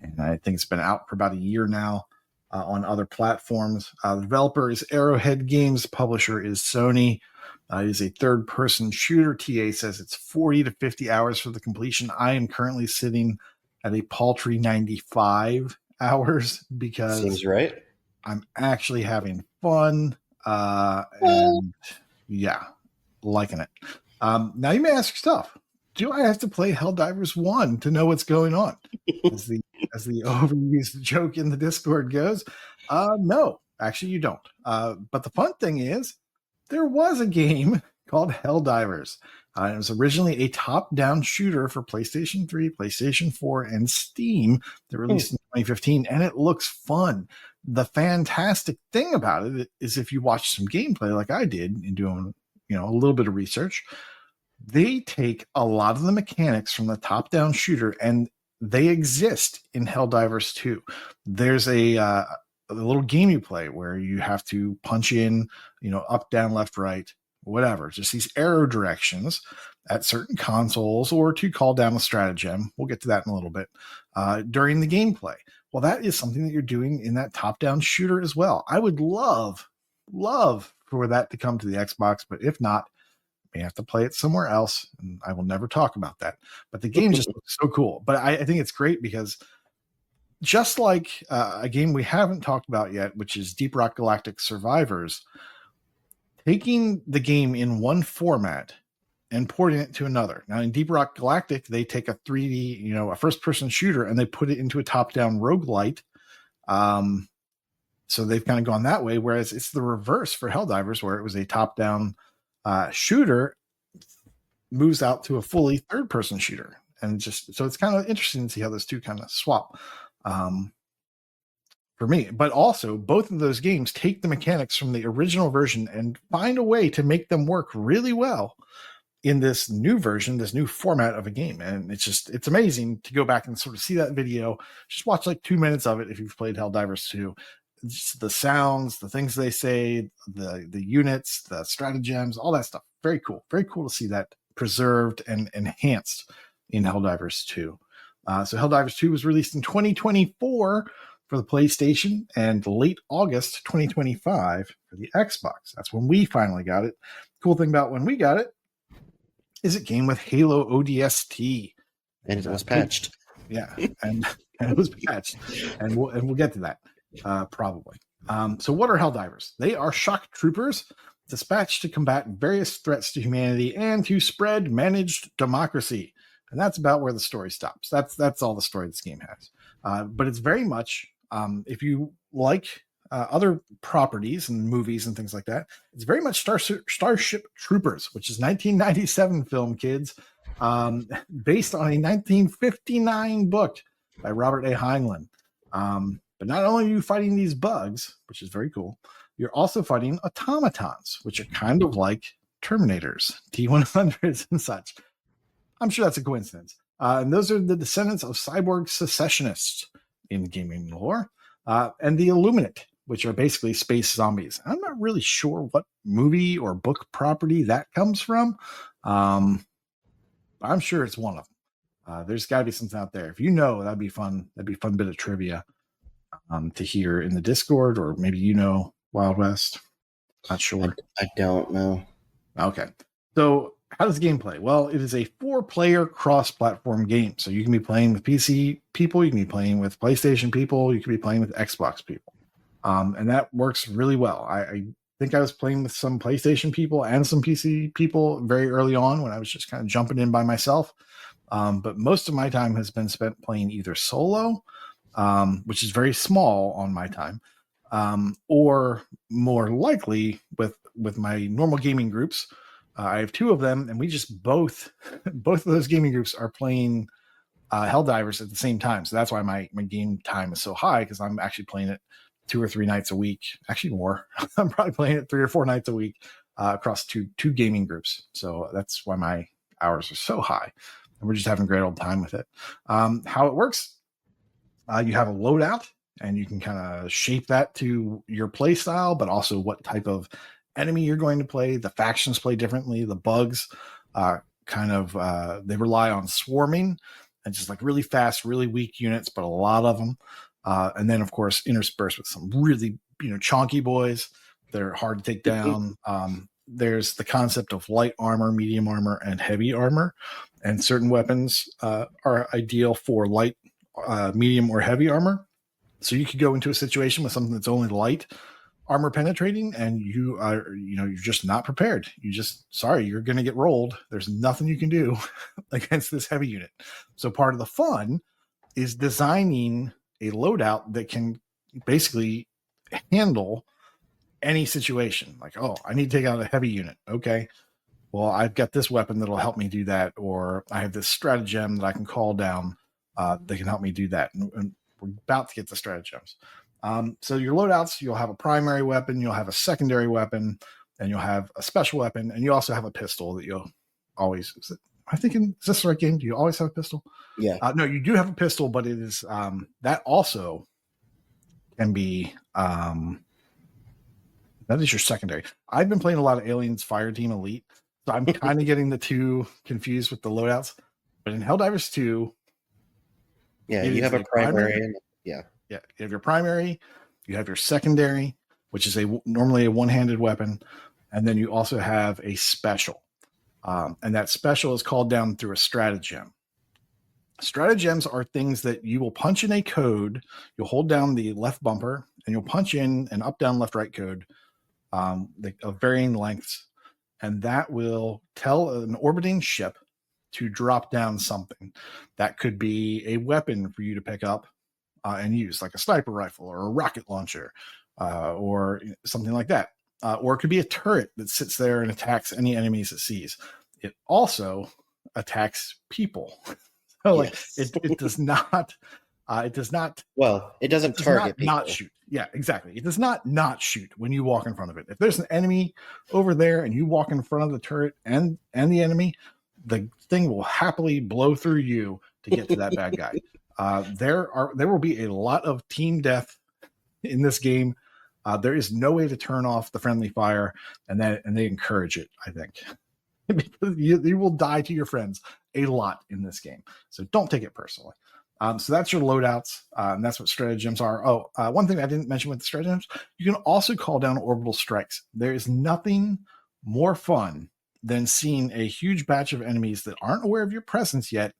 And I think it's been out for about a year now on other platforms. The developer is Arrowhead Games. Publisher is Sony. It is a third-person shooter. TA says it's 40 to 50 hours for the completion. I am currently sitting at a paltry 95 hours because seems right. I'm actually having fun. And yeah, liking it. Now you may ask yourself, do I have to play Helldivers 1 to know what's going on? As the overused joke in the Discord goes. No, actually you don't. But the fun thing is, there was a game called Helldivers. It was originally a top-down shooter for PlayStation 3, PlayStation 4, and Steam that released in 2015, and it looks fun. The fantastic thing about it is if you watch some gameplay like I did in doing, a little bit of research, they take a lot of the mechanics from the top-down shooter and they exist in Helldivers 2. There's a little game you play where you have to punch in, up, down, left, right, whatever, just these arrow directions at certain consoles or to call down a stratagem. We'll get to that in a little bit during the gameplay. Well, that is something that you're doing in that top-down shooter as well. I would love for that to come to the Xbox, but if not, may have to play it somewhere else, and I will never talk about that. But the game just looks so cool. But I think it's great because just like a game we haven't talked about yet, which is Deep Rock Galactic Survivors, taking the game in one format and porting it to another. Now, in Deep Rock Galactic, they take a 3D, a first-person shooter, and they put it into a top-down roguelite. So they've kind of gone that way, whereas it's the reverse for Helldivers, where it was a top-down shooter, moves out to a fully third-person shooter. And so it's kind of interesting to see how those two kind of swap for me. But also, both of those games take the mechanics from the original version and find a way to make them work really well in this new version, this new format of a game. And it's amazing to go back and sort of see that video. Just watch like 2 minutes of it if you've played Helldivers 2. Just the sounds, the things they say, the units, the stratagems, all that stuff. Very cool. Very cool to see that preserved and enhanced in Helldivers 2. So Helldivers 2 was released in 2024 for the PlayStation and late August 2025 for the Xbox. That's when we finally got it. Cool thing about when we got it is it came with Halo ODST. And it was patched. Yeah, and it was patched. And we'll get to that probably. So what are Helldivers? They are shock troopers dispatched to combat various threats to humanity and to spread managed democracy. And that's about where the story stops. That's all the story this game has. But it's very much, if you like other properties and movies and things like that, it's very much Starship Troopers, which is 1997 film, kids, based on a 1959 book by Robert A. Heinlein. But not only are you fighting these bugs, which is very cool, you're also fighting automatons, which are kind of like Terminators, T-100s and such. I'm sure that's a coincidence. And those are the descendants of cyborg secessionists in gaming lore, and the Illuminate, which are basically space zombies. I'm not really sure what movie or book property that comes from. I'm sure it's one of them. There's got to be something out there. If you know, that'd be fun. That'd be a fun bit of trivia to hear in the Discord, or maybe Wild West. Not sure. I don't know. Okay. So how does the game play? Well, it is a 4-player cross-platform game. So you can be playing with PC people, you can be playing with PlayStation people, you can be playing with Xbox people. And that works really well. I think I was playing with some PlayStation people and some PC people very early on when I was just kind of jumping in by myself. But most of my time has been spent playing either solo, which is very small on my time, or more likely with my normal gaming groups. I have 2 of them, and we just both of those gaming groups are playing Helldivers at the same time. So that's why my game time is so high, because I'm actually playing it 2 or 3 nights a week. Actually more. I'm probably playing it 3 or 4 nights a week across two gaming groups. So that's why my hours are so high, and we're just having a great old time with it. How it works, you have a loadout, and you can kind of shape that to your play style, but also what type of enemy you're going to play. The factions play differently. The bugs they rely on swarming and just like really fast, really weak units, but a lot of them. And then, of course, interspersed with some really, chonky boys. They're hard to take down. There's the concept of light armor, medium armor, and heavy armor. And certain weapons are ideal for light, medium, or heavy armor. So you could go into a situation with something that's only light armor penetrating, and you're just not prepared. You're going to get rolled. There's nothing you can do against this heavy unit. So part of the fun is designing a loadout that can basically handle any situation. Like, oh, I need to take out a heavy unit. Okay, well, I've got this weapon that'll help me do that, or I have this stratagem that I can call down that can help me do that. And we're about to get the stratagems. So your loadouts, you'll have a primary weapon, you'll have a secondary weapon, and you'll have a special weapon, and you also have a pistol that you'll always. Is this the right game? Do you always have a pistol? Yeah. No, you do have a pistol, but it is that also can be that is your secondary. I've been playing a lot of Aliens Fireteam Elite, so I'm kind of getting the two confused with the loadouts. But in Helldivers 2, yeah, you have a primary. Yeah, you have your primary, you have your secondary, which is normally a one-handed weapon, and then you also have a special. And that special is called down through a stratagem. Stratagems are things that you will punch in a code. You'll hold down the left bumper and you'll punch in an up, down, left, right code of varying lengths. And that will tell an orbiting ship to drop down something. That could be a weapon for you to pick up and use, like a sniper rifle or a rocket launcher or something like that. Or it could be a turret that sits there and attacks any enemies it sees. It also attacks people. So like it does not well, it doesn't target people. Not shoot. Yeah, exactly. It does not shoot when you walk in front of it. If there's an enemy over there and you walk in front of the turret and the enemy, the thing will happily blow through you to get to that bad guy. There will be a lot of team death in this game. There is no way to turn off the friendly fire, and they encourage it, I think. Because you will die to your friends a lot in this game. So don't take it personally. So that's your loadouts, and that's what stratagems are. One thing I didn't mention with the stratagems, you can also call down orbital strikes. There is nothing more fun than seeing a huge batch of enemies that aren't aware of your presence yet,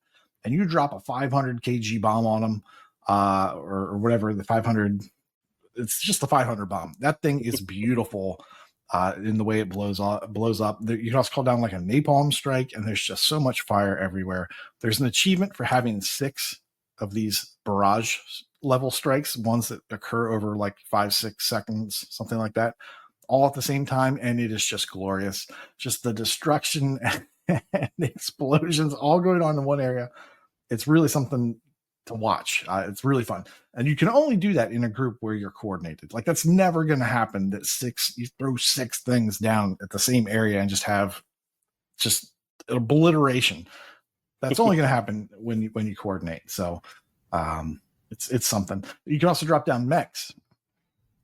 and you drop a 500 kg bomb on them, or whatever, the 500, it's just the 500 bomb. That thing is beautiful. In the way it blows up. You can also call down like a napalm strike, and there's just so much fire everywhere. There's an achievement for having 6 of these barrage level strikes, ones that occur over like 5-6 seconds, something like that, all at the same time, and it is just glorious. Just the destruction and the explosions all going on in one area. It's really something to watch. It's really fun, and you can only do that in a group where you're coordinated. Like that's never going to happen. That you throw 6 things down at the same area and just have just obliteration. That's only going to happen when you coordinate. So it's something. You can also drop down mechs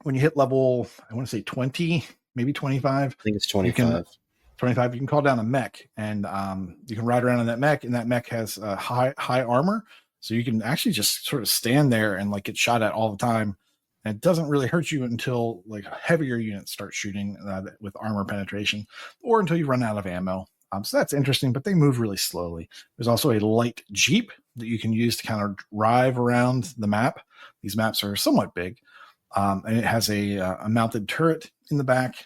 when you hit level, I want to say 20, maybe 25. I think it's 25. 25. You can call down a mech, and you can ride around in that mech, and that mech has high armor. So you can actually just sort of stand there and like get shot at all the time. And it doesn't really hurt you until like heavier units start shooting with armor penetration, or until you run out of ammo. So that's interesting, but they move really slowly. There's also a light Jeep that you can use to kind of drive around the map. These maps are somewhat big, and it has a mounted turret in the back.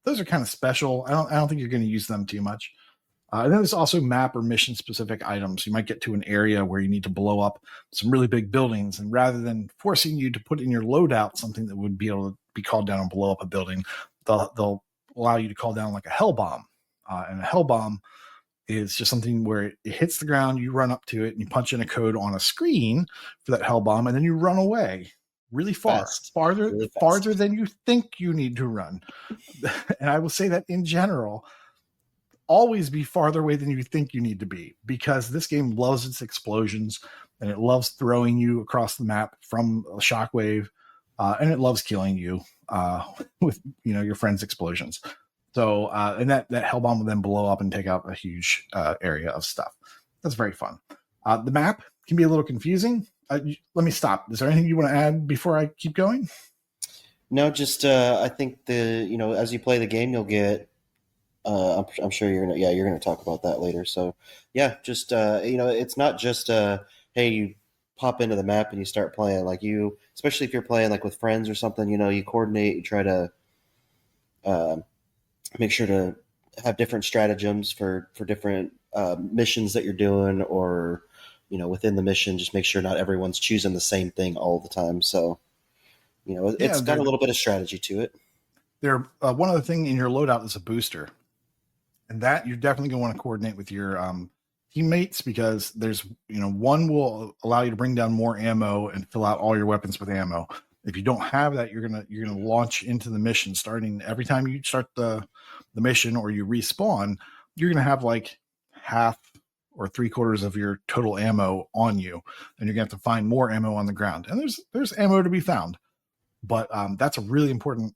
Those are kind of special. I don't think you're going to use them too much. And then there's also map or mission specific items. You might get to an area where you need to blow up some really big buildings, and rather than forcing you to put in your loadout something that would be able to be called down and blow up a building, they'll allow you to call down like a hell bomb. And a hell bomb is just something where it hits the ground, you run up to it, and you punch in a code on a screen for that hell bomb, and then you run away really far, farther than you think you need to run. And I will say that in general, always be farther away than you think you need to be, because this game loves its explosions, and it loves throwing you across the map from a shockwave, and it loves killing you with your friends' explosions. So and that hell bomb will then blow up and take out a huge area of stuff. That's very fun. The map can be a little confusing. Let me stop. Is there anything you want to add before I keep going? No, just I think as you play the game, you'll get. I'm sure you're gonna talk about that later. So yeah, just it's not just hey, you pop into the map and you start playing. Like especially if you're playing like with friends or something, you coordinate, you try to make sure to have different stratagems for different missions that you're doing, or within the mission, just make sure not everyone's choosing the same thing all the time. So it's got a little bit of strategy to it. One other thing in your loadout is a booster. And that you're definitely going to want to coordinate with your teammates, because there's, one will allow you to bring down more ammo and fill out all your weapons with ammo. If you don't have that, you're gonna launch into the mission. Starting every time you start the mission or you respawn, you're gonna have like half or 3/4 of your total ammo on you, and you're gonna have to find more ammo on the ground. And there's ammo to be found, but that's a really important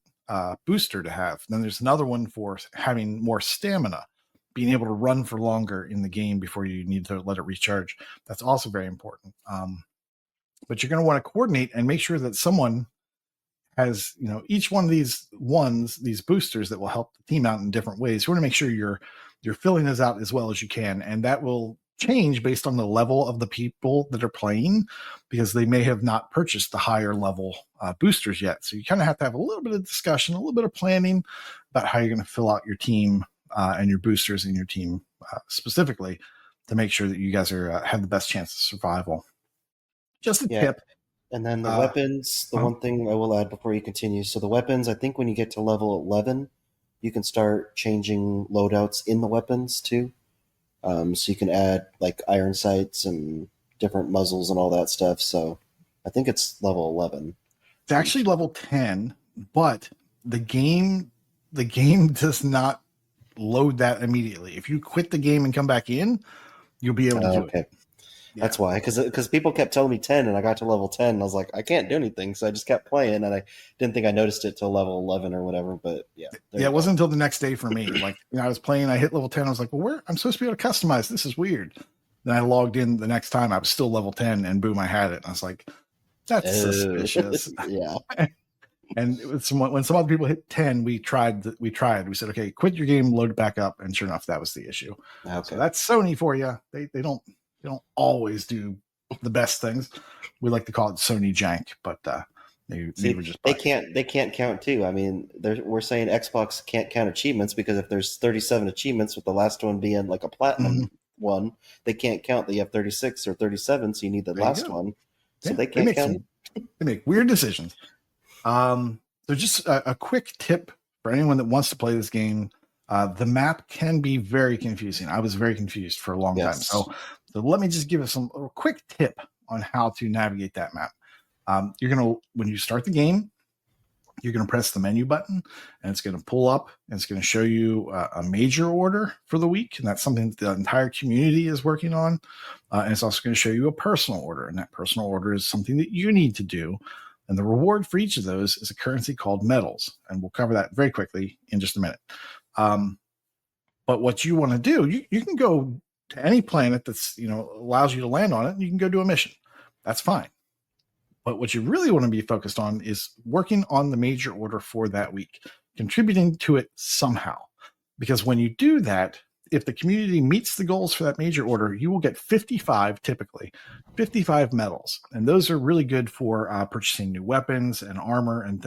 booster to have. Then there's another one for having more stamina, being able to run for longer in the game before you need to let it recharge. That's also very important. but you're going to want to coordinate and make sure that someone has, each one of these boosters that will help the team out in different ways. You want to make sure you're filling those out as well as you can, and that will change based on the level of the people that are playing, because they may have not purchased the higher level boosters yet. So you kind of have to have a little bit of discussion, a little bit of planning about how you're going to fill out your team and your boosters in your team specifically to make sure that you guys are have the best chance of survival. Just a tip. And then the weapons, one thing I will add before you continue. So the weapons, I think when you get to level 11, you can start changing loadouts in the weapons too. So you can add like iron sights and different muzzles and all that stuff. So I think it's level 11. It's actually level 10, but the game does not load that immediately. If you quit the game and come back in, you'll be able to do it. Yeah. That's why, because people kept telling me 10, and I got to level 10, and I was like, I can't do anything, so I just kept playing, and I didn't think I noticed it till level 11 or whatever. But it wasn't until the next day for me. Like, I was playing, I hit level 10, I was like, well, I'm supposed to be able to customize. This is weird. Then I logged in the next time, I was still level 10, and boom, I had it. And I was like, that's suspicious. Yeah. And when some other people hit 10, we tried. We said, okay, quit your game, load it back up, and sure enough, that was the issue. Okay. So that's Sony for you. They don't always do the best things. We like to call it Sony jank, but they were just they can't count too. I mean, we're saying Xbox can't count achievements because if there's 37 achievements, with the last one being like a platinum one, they can't count that you have 36 or 37, so you need the last one. So they can't count. They make weird decisions. So just a quick tip for anyone that wants to play this game. The map can be very confusing. I was very confused for a long time. So let me just give us a quick tip on how to navigate that map. When you start the game, you're going to press the menu button, and it's going to pull up, and it's going to show you a major order for the week. And that's something that the entire community is working on. And it's also going to show you a personal order. And that personal order is something that you need to do. And the reward for each of those is a currency called medals. And we'll cover that very quickly in just a minute. But what you want to do, you can go to any planet that's, allows you to land on it, and you can go do a mission. That's fine. But what you really want to be focused on is working on the major order for that week, contributing to it somehow. Because when you do that, if the community meets the goals for that major order, you will get 55 medals. And those are really good for purchasing new weapons and armor and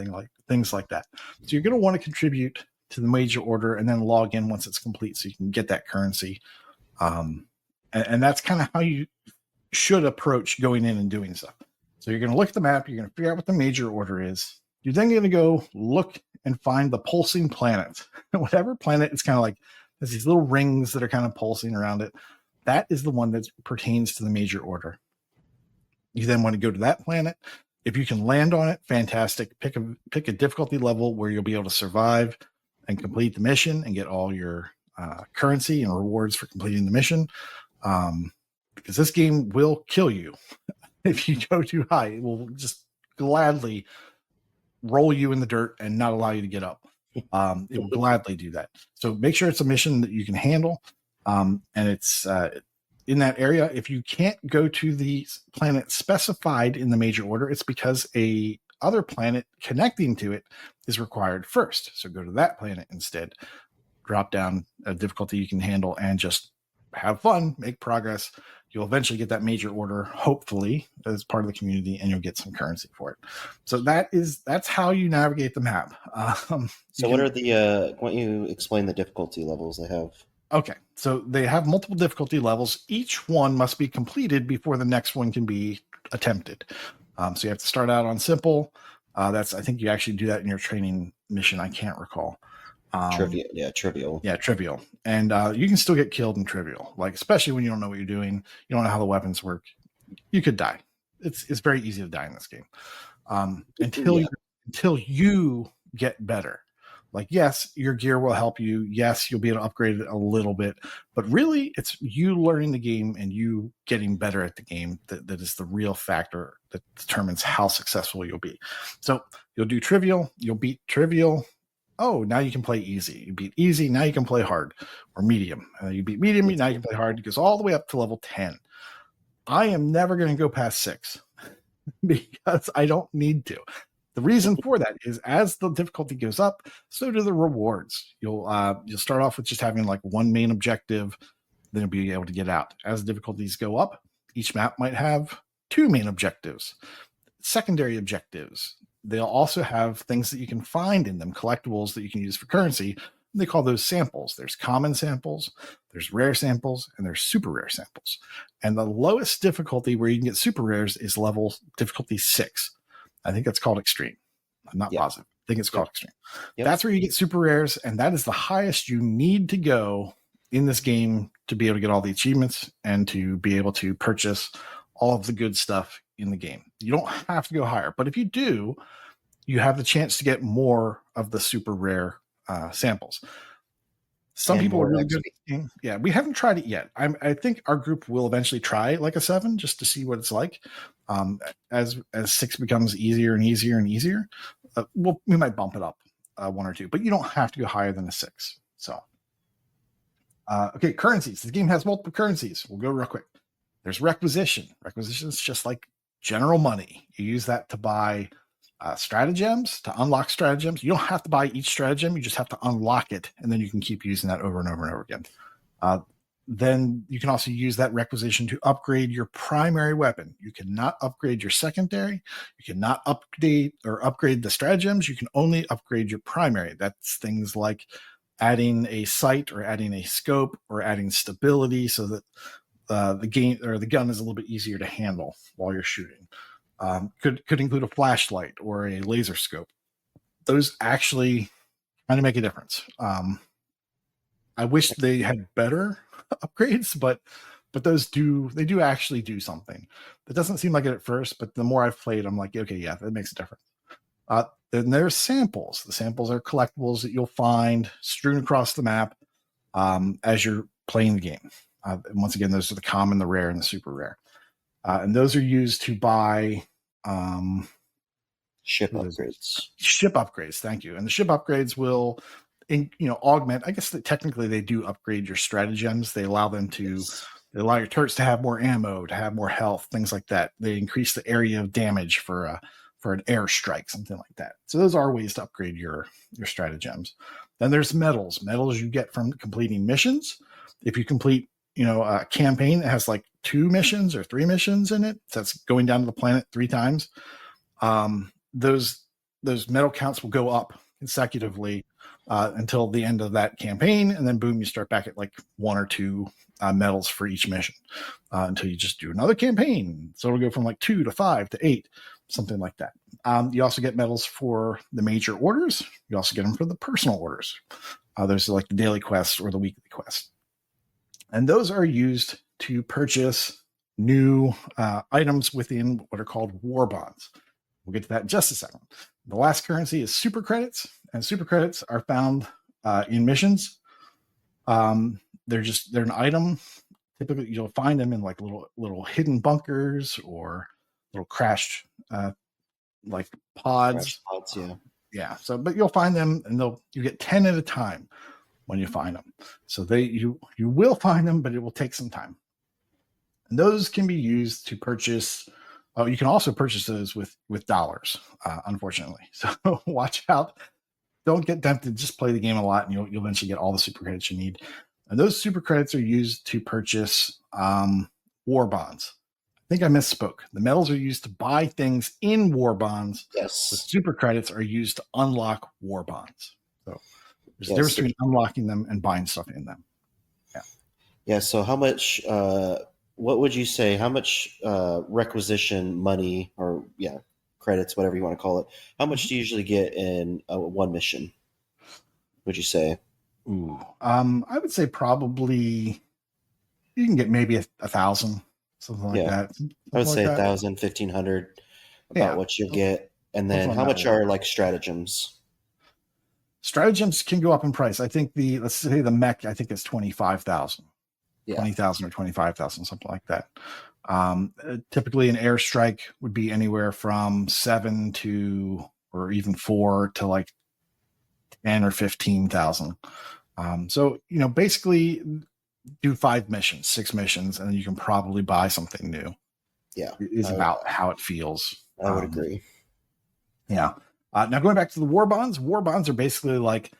things like that. So you're going to want to contribute to the major order and then log in once it's complete so you can get that currency. And that's kind of how you should approach going in and doing stuff. So you're going to look at the map, you're going to figure out what the major order is. You're then going to go look and find the pulsing planets. Whatever planet, it's kind of like there's these little rings that are kind of pulsing around it. That is the one that pertains to the major order. You then want to go to that planet. If you can land on it, fantastic. Pick a difficulty level where you'll be able to survive and complete the mission and get all your currency and rewards for completing the mission. Because this game will kill you if you go too high. It will just gladly roll you in the dirt and not allow you to get up. It will gladly do that. So make sure it's a mission that you can handle. And it's in that area. If you can't go to the planet specified in the major order, it's because a other planet connecting to it is required first. So go to that planet instead. Drop down a difficulty you can handle and just have fun, make progress. You'll eventually get that major order, hopefully, as part of the community, and you'll get some currency for it. So that's how you navigate the map. So what are the, why don't you explain the difficulty levels they have? Okay, so they have multiple difficulty levels. Each one must be completed before the next one can be attempted. So you have to start out on simple. I think you actually do that in your training mission. I can't recall. Trivial. Yeah, trivial. And you can still get killed in trivial, like especially when you don't know what you're doing. You don't know how the weapons work. You could die. It's very easy to die in this game until you get better. Like, yes, your gear will help you. Yes, you'll be able to upgrade it a little bit. But really, it's you learning the game and you getting better at the game that is the real factor that determines how successful you'll be. So you'll do trivial. You'll beat trivial. Oh, now you can play easy. You beat easy. Now you can play hard or medium. You beat medium. Now you can play hard. It goes all the way up to level 10. I am never going to go past 6. because I don't need to. The reason for that is as the difficulty goes up, so do the rewards. You'll start off with just having like one main objective, then you'll be able to get out. As difficulties go up, each map might have two main objectives, secondary objectives. They'll also have things that you can find in them, collectibles that you can use for currency. They call those samples. There's common samples, there's rare samples, and there's super rare samples. And the lowest difficulty where you can get super rares is level difficulty 6. I think that's called extreme. I'm not positive. I think it's called extreme. That's where you get super rares, and that is the highest you need to go in this game to be able to get all the achievements and to be able to purchase all of the good stuff in the game. You don't have to go higher, but if you do, you have the chance to get more of the super rare samples. Some people are really good at the game. Yeah, we haven't tried it yet. I think our group will eventually try like a 7 just to see what it's like. As 6 becomes easier and easier and easier, we might bump it up 1 or 2, but you don't have to go higher than a 6. So, okay, currencies. The game has multiple currencies. We'll go real quick. There's requisition. Requisition is just like general money. You use that to buy stratagems, to unlock stratagems. You don't have to buy each stratagem. You just have to unlock it, and then you can keep using that over and over and over again. Then you can also use that requisition to upgrade your primary weapon. You cannot upgrade your secondary. You cannot update or upgrade the stratagems. You can only upgrade your primary. That's things like adding a sight or adding a scope or adding stability so that the game or the gun is a little bit easier to handle while you're shooting. Could include a flashlight or a laser scope. Those actually kind of make a difference. I wish they had better upgrades, but those do actually do something. That doesn't seem like it at first, but the more I've played, I'm like, okay, yeah, that makes a difference. Then there's samples. The samples are collectibles that you'll find strewn across the map as you're playing the game. And once again, those are the common, the rare, and the super rare. And those are used to buy ship upgrades. Ship upgrades, thank you. And the ship upgrades will augment. I guess that technically they do upgrade your stratagems. They allow them to they allow your turrets to have more ammo, to have more health, things like that. They increase the area of damage for an airstrike, something like that. So those are ways to upgrade your stratagems. Then there's medals. Medals you get from completing missions. If you complete a campaign that has like 2 missions or 3 missions in it, so that's going down to the planet 3 times, those medal counts will go up consecutively until the end of that campaign, and then boom, you start back at like 1 or 2 medals for each mission until you just do another campaign. So it'll go from like 2 to 5 to 8, something like that. You also get medals for the major orders. You also get them for the personal orders. There's like the daily quest or the weekly quest. And those are used to purchase new items within what are called war bonds. We'll get to that in just a second. The last currency is super credits, and super credits are found in missions. They're an item. Typically, you'll find them in like little hidden bunkers or little crashed like pods. Yeah. So, but you'll find them, and you get 10 at a time when you find them. So you will find them, but it will take some time. And those can be used to purchase. Oh, you can also purchase those with dollars, unfortunately. So watch out. Don't get tempted. Just play the game a lot, and you'll eventually get all the super credits you need. And those super credits are used to purchase war bonds. I think I misspoke. The medals are used to buy things in war bonds. Yes. The super credits are used to unlock war bonds. So there's a difference between unlocking them and buying stuff in them. Yeah. Yeah. So how much? What would you say? How much requisition money or credits, whatever you want to call it? How much do you usually get in one mission? Would you say? Ooh, I would say probably you can get maybe 1,000, something like that. I would say 1,000, 1,500, about what you'll get. And then how much are like stratagems? Stratagems can go up in price. I think let's say the mech, I think it's 25,000. Yeah. 20,000 or 25,000, something like that. Typically an airstrike would be anywhere from 7 to, or even 4 to like 10 or 15,000. So, basically do 5 missions, 6 missions, and then you can probably buy something new. Yeah, is about how it feels. I would agree. Yeah. Now going back to the war bonds are basically like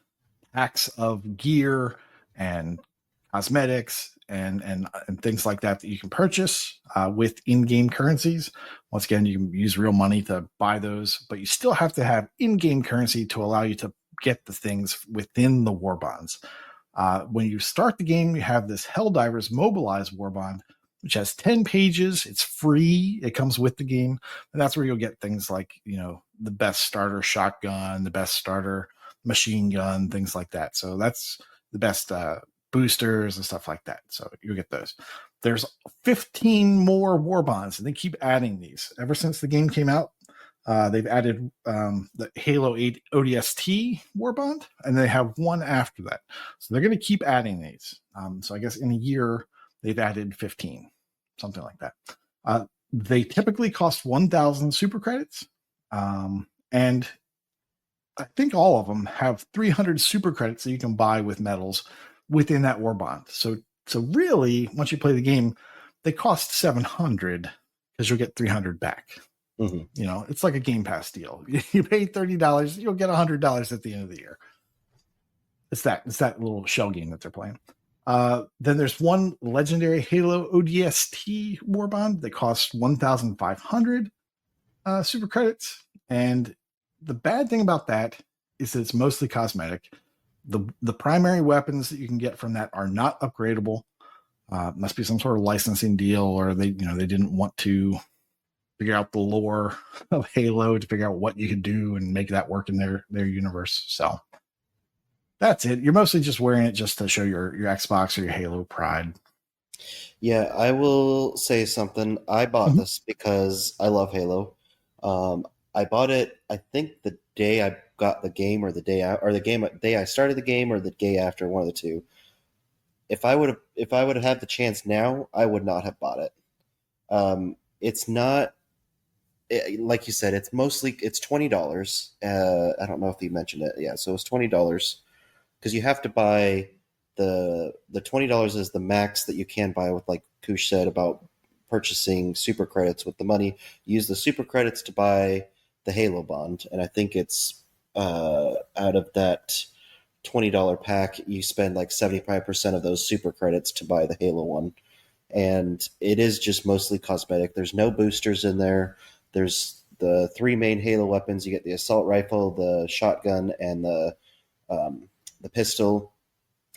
packs of gear and cosmetics and things like that you can purchase with in-game currencies. Once again, you can use real money to buy those, but you still have to have in-game currency to allow you to get the things within the war bonds. When you start the game, you have this Helldivers Mobilized War Bond, which has 10 pages. It's free. It comes with the game. And that's where you'll get things like, the best starter shotgun, the best starter machine gun, things like that. So that's the best boosters and stuff like that. So you'll get those. There's 15 more war bonds, and they keep adding these. Ever since the game came out, they've added the Halo 8 ODST war bond, and they have one after that. So they're going to keep adding these. So I guess in a year, they've added 15, something like that. They typically cost 1,000 super credits. And I think all of them have 300 super credits that you can buy with medals within that war bond. So really, once you play the game, they cost 700 because you'll get 300 back. Mm-hmm. It's like a Game Pass deal. You pay $30, you'll get $100 at the end of the year. It's that little shell game that they're playing. Then there's one legendary Halo ODST war bond that costs 1,500 super credits. And the bad thing about that is that it's mostly cosmetic. The primary weapons that you can get from that are not upgradable. Must be some sort of licensing deal, or they didn't want to figure out the lore of Halo to figure out what you could do and make that work in their universe. So that's it. You're mostly just wearing it just to show your Xbox or your Halo pride. Yeah, I will say something. I bought this because I love Halo. I bought it, I think, the day I got the game, or the day I started the game, or the day after, one of the two. If I would have had the chance now, I would not have bought it. It's not, like you said, it's $20. I don't know if you mentioned it. Yeah, so it's $20 because you have to buy the $20 is the max that you can buy with, like Koosh said about purchasing super credits with the money. Use the super credits to buy the Halo bond, and I think it's out of that $20 pack, you spend like 75% of those super credits to buy the Halo one, and it is just mostly cosmetic. There's no boosters in there. There's the three main Halo weapons. You get the assault rifle, the shotgun, and the pistol,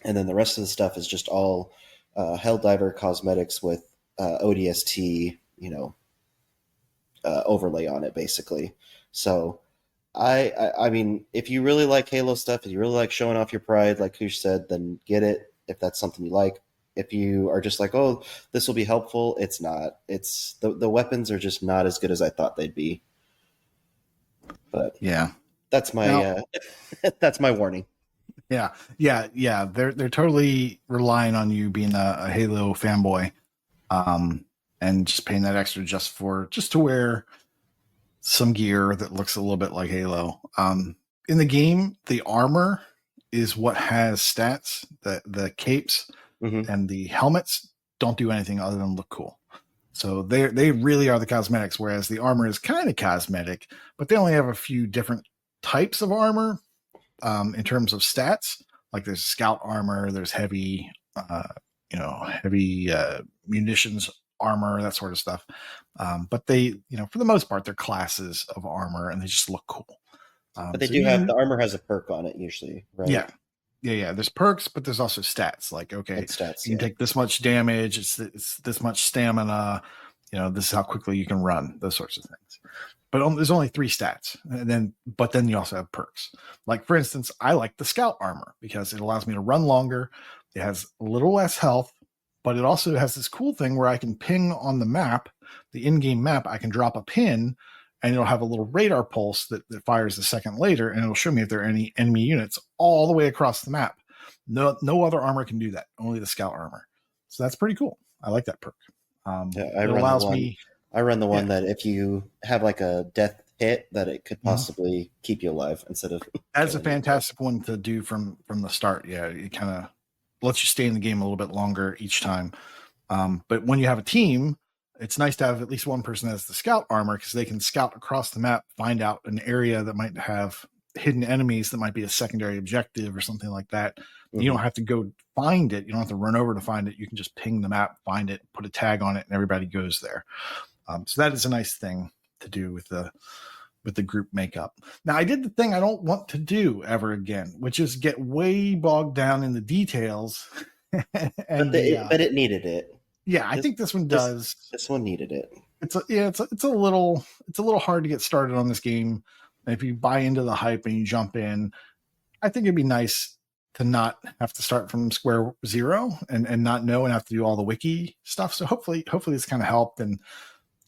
and then the rest of the stuff is just all Helldiver cosmetics with ODST, overlay on it, basically. So I mean, if you really like Halo stuff, if you really like showing off your pride, like Koosh said, then get it if that's something you like. If you are just like, oh, this will be helpful, it's not. It's the weapons are just not as good as I thought they'd be. But yeah, that's my that's my warning. Yeah. They're totally relying on you being a Halo fanboy, and just paying that extra just to wear some gear that looks a little bit like Halo. In the game, the armor is what has stats. The capes and the helmets don't do anything other than look cool. So they really are the cosmetics, whereas the armor is kind of cosmetic, but they only have a few different types of armor in terms of stats. Like there's scout armor, there's heavy munitions armor, that sort of stuff. But they, for the most part, they're classes of armor and they just look cool. But they the armor has a perk on it usually, right? Yeah. There's perks, but there's also stats. Like, okay, stats, you can take this much damage. It's this much stamina. This is how quickly you can run. Those sorts of things. But there's only 3 stats, but then you also have perks. Like, for instance, I like the scout armor because it allows me to run longer. It has a little less health, but it also has this cool thing where I can ping on the map, the in-game map. I can drop a pin, and it'll have a little radar pulse that fires a second later, and it'll show me if there are any enemy units all the way across the map. No other armor can do that. Only the scout armor. So that's pretty cool. I like that perk. I run the one that if you have like a death hit, that it could possibly keep you alive instead of. That's a fantastic one to do from the start. Yeah, it kind of lets you stay in the game a little bit longer each time. But when you have a team, it's nice to have at least one person as the scout armor because they can scout across the map, find out an area that might have hidden enemies that might be a secondary objective or something like that. Mm-hmm. You don't have to go find it. You don't have to run over to find it. You can just ping the map, find it, put a tag on it, and everybody goes there. So that is a nice thing to do with the group makeup. Now, I did the thing I don't want to do ever again, which is get way bogged down in the details. But it needed it. Yeah, I think this one does. This one needed it. It's a little hard to get started on this game. And if you buy into the hype and you jump in, I think it'd be nice to not have to start from square zero and not know and have to do all the wiki stuff. So hopefully this kind of helped and,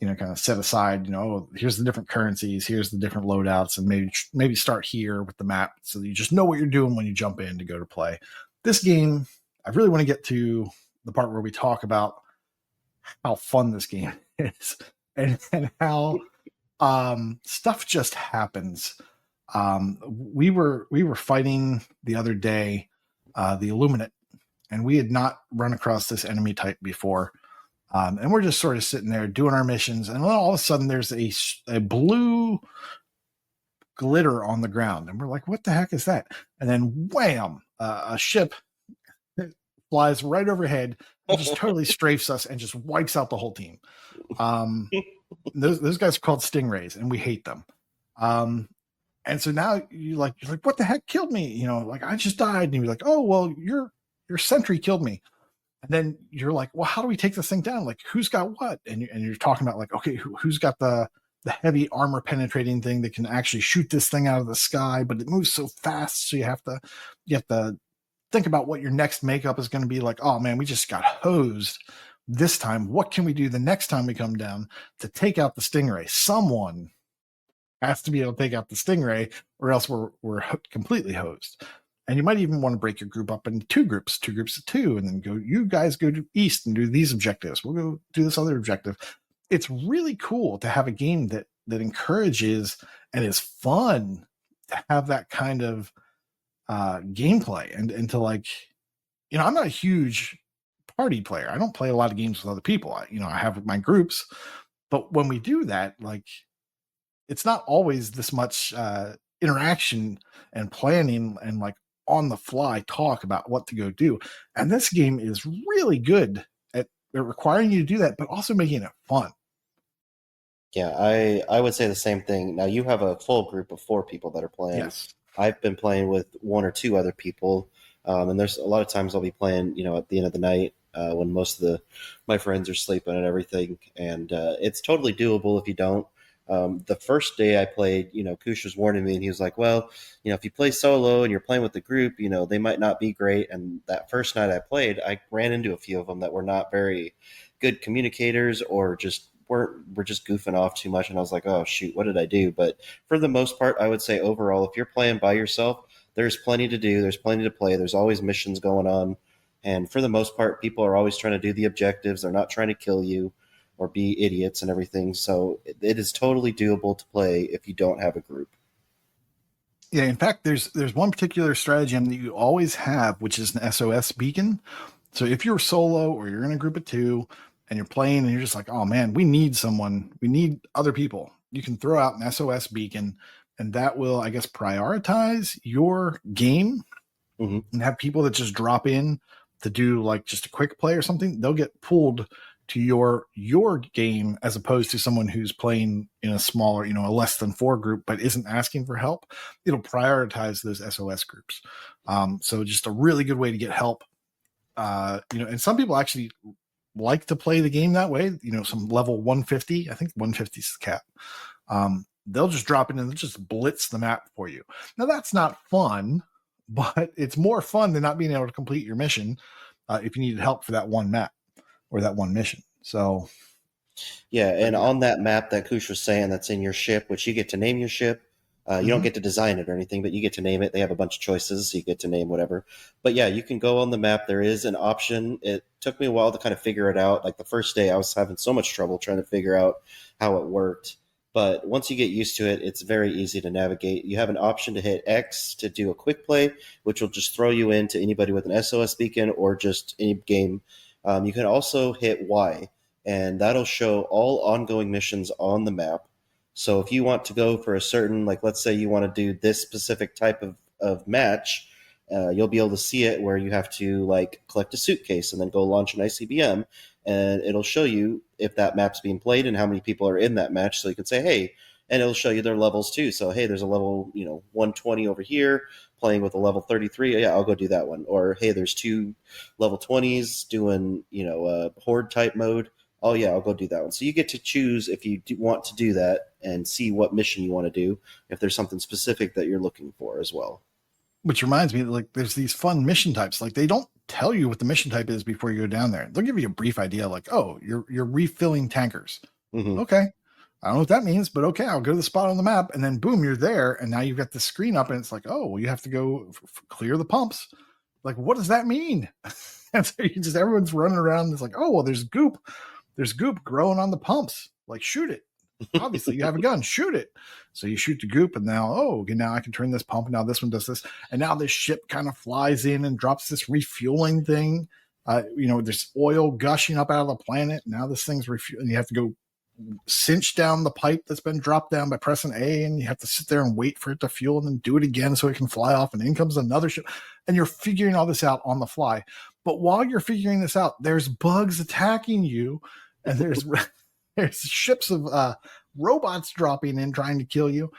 kind of set aside, here's the different currencies, here's the different loadouts, and maybe start here with the map so that you just know what you're doing when you jump in to go to play. This game, I really want to get to the part where we talk about how fun this game is and how stuff just happens. We were fighting the other day, the Illuminate, and we had not run across this enemy type before. And we're just sort of sitting there doing our missions, and all of a sudden there's a blue glitter on the ground, and we're like, "What the heck is that?" And then wham, a ship flies right overhead and just totally strafes us and just wipes out the whole team. Those guys are called stingrays, and we hate them. And so now you're like, "What the heck killed me?" Like, I just died, and you're like, "Oh well, your sentry killed me." And then you're like, well, how do we take this thing down? Like, who's got what? And you're talking about like, okay, who's got the heavy armor penetrating thing that can actually shoot this thing out of the sky, but it moves so fast. So you have to think about what your next makeup is going to be like. Oh man, we just got hosed this time. What can we do the next time we come down to take out the stingray? Someone has to be able to take out the stingray, or else we're completely hosed. And you might even want to break your group up into two groups of two, and then you guys go to east and do these objectives. We'll go do this other objective. It's really cool to have a game that encourages and is fun to have that kind of gameplay and to like, I'm not a huge party player. I don't play a lot of games with other people. I have my groups, but when we do that, like, it's not always this much interaction and planning and like on the fly talk about what to go do. And this game is really good at requiring you to do that, but also making it fun. Yeah, I would say the same thing. Now you have a full group of 4 people that are playing. Yes. I've been playing with 1 or 2 other people. And there's a lot of times I'll be playing, at the end of the night when most of my friends are sleeping and everything. And it's totally doable if you don't. The first day I played, Koosh was warning me, and he was like, well, if you play solo and you're playing with the group, they might not be great. And that first night I played, I ran into a few of them that were not very good communicators or were just goofing off too much. And I was like, oh, shoot, what did I do? But for the most part, I would say overall, if you're playing by yourself, there's plenty to do. There's plenty to play. There's always missions going on. And for the most part, people are always trying to do the objectives. They're not trying to kill you or be idiots and everything. So it is totally doable to play if you don't have a group. Yeah, in fact, there's one particular stratagem that you always have, which is an SOS beacon. So if you're solo or you're in a group of 2 and you're playing and you're just like, oh man, we need someone, we need other people, you can throw out an SOS beacon, and that will, I guess, prioritize your game and have people that just drop in to do like just a quick play or something. They'll get pulled to your game as opposed to someone who's playing in a smaller, a less than 4 group, but isn't asking for help. It'll prioritize those SOS groups. So just a really good way to get help. And some people actually like to play the game that way, some level 150, I think 150 is the cap. They'll just drop in and they'll just blitz the map for you. Now that's not fun, but it's more fun than not being able to complete your mission if you needed help for that one map or that one mission. So yeah, and on that map that Koosh was saying that's in your ship, which you get to name your ship. You don't get to design it or anything, but you get to name it. They have a bunch of choices, so you get to name whatever. But yeah, you can go on the map. There is an option. It took me a while to kind of figure it out. Like the first day, I was having so much trouble trying to figure out how it worked. But once you get used to it, it's very easy to navigate. You have an option to hit X to do a quick play, which will just throw you into anybody with an SOS beacon or just any game. You can also hit Y, and that'll show all ongoing missions on the map. So if you want to go for a certain, like let's say you want to do this specific type of match, you'll be able to see it where you have to like collect a suitcase and then go launch an ICBM, and it'll show you if that map's being played and how many people are in that match. So you can say, hey, and it'll show you their levels too. So hey, there's a level 120 over here playing with a level 33. Yeah, I'll go do that one. Or hey, there's 2 level 20s doing horde type mode. Oh yeah, I'll go do that one. So you get to choose if you want to do that and see what mission you want to do, if there's something specific that you're looking for as well. Which reminds me, like, there's these fun mission types. Like, they don't tell you what the mission type is before you go down there. They'll give you a brief idea, like, oh, you're refilling tankers. Mm-hmm. Okay, I don't know what that means, but okay, I'll go to the spot on the map, and then boom, you're there, and now you've got the screen up, and it's like, oh, well, you have to go clear the pumps. Like, what does that mean? And so everyone's running around. It's like, oh, well, there's goop growing on the pumps. Like, shoot it. Obviously, you have a gun, shoot it. So you shoot the goop, and now, okay, now I can turn this pump. Now this one does this, and now this ship kind of flies in and drops this refueling thing. There's oil gushing up out of the planet. Now this thing's refueling. You have to go cinch down the pipe that's been dropped down by pressing A, and you have to sit there and wait for it to fuel, and then do it again so it can fly off. And in comes another ship, and you're figuring all this out on the fly. But while you're figuring this out, there's bugs attacking you, and there's ships of robots dropping in trying to kill you,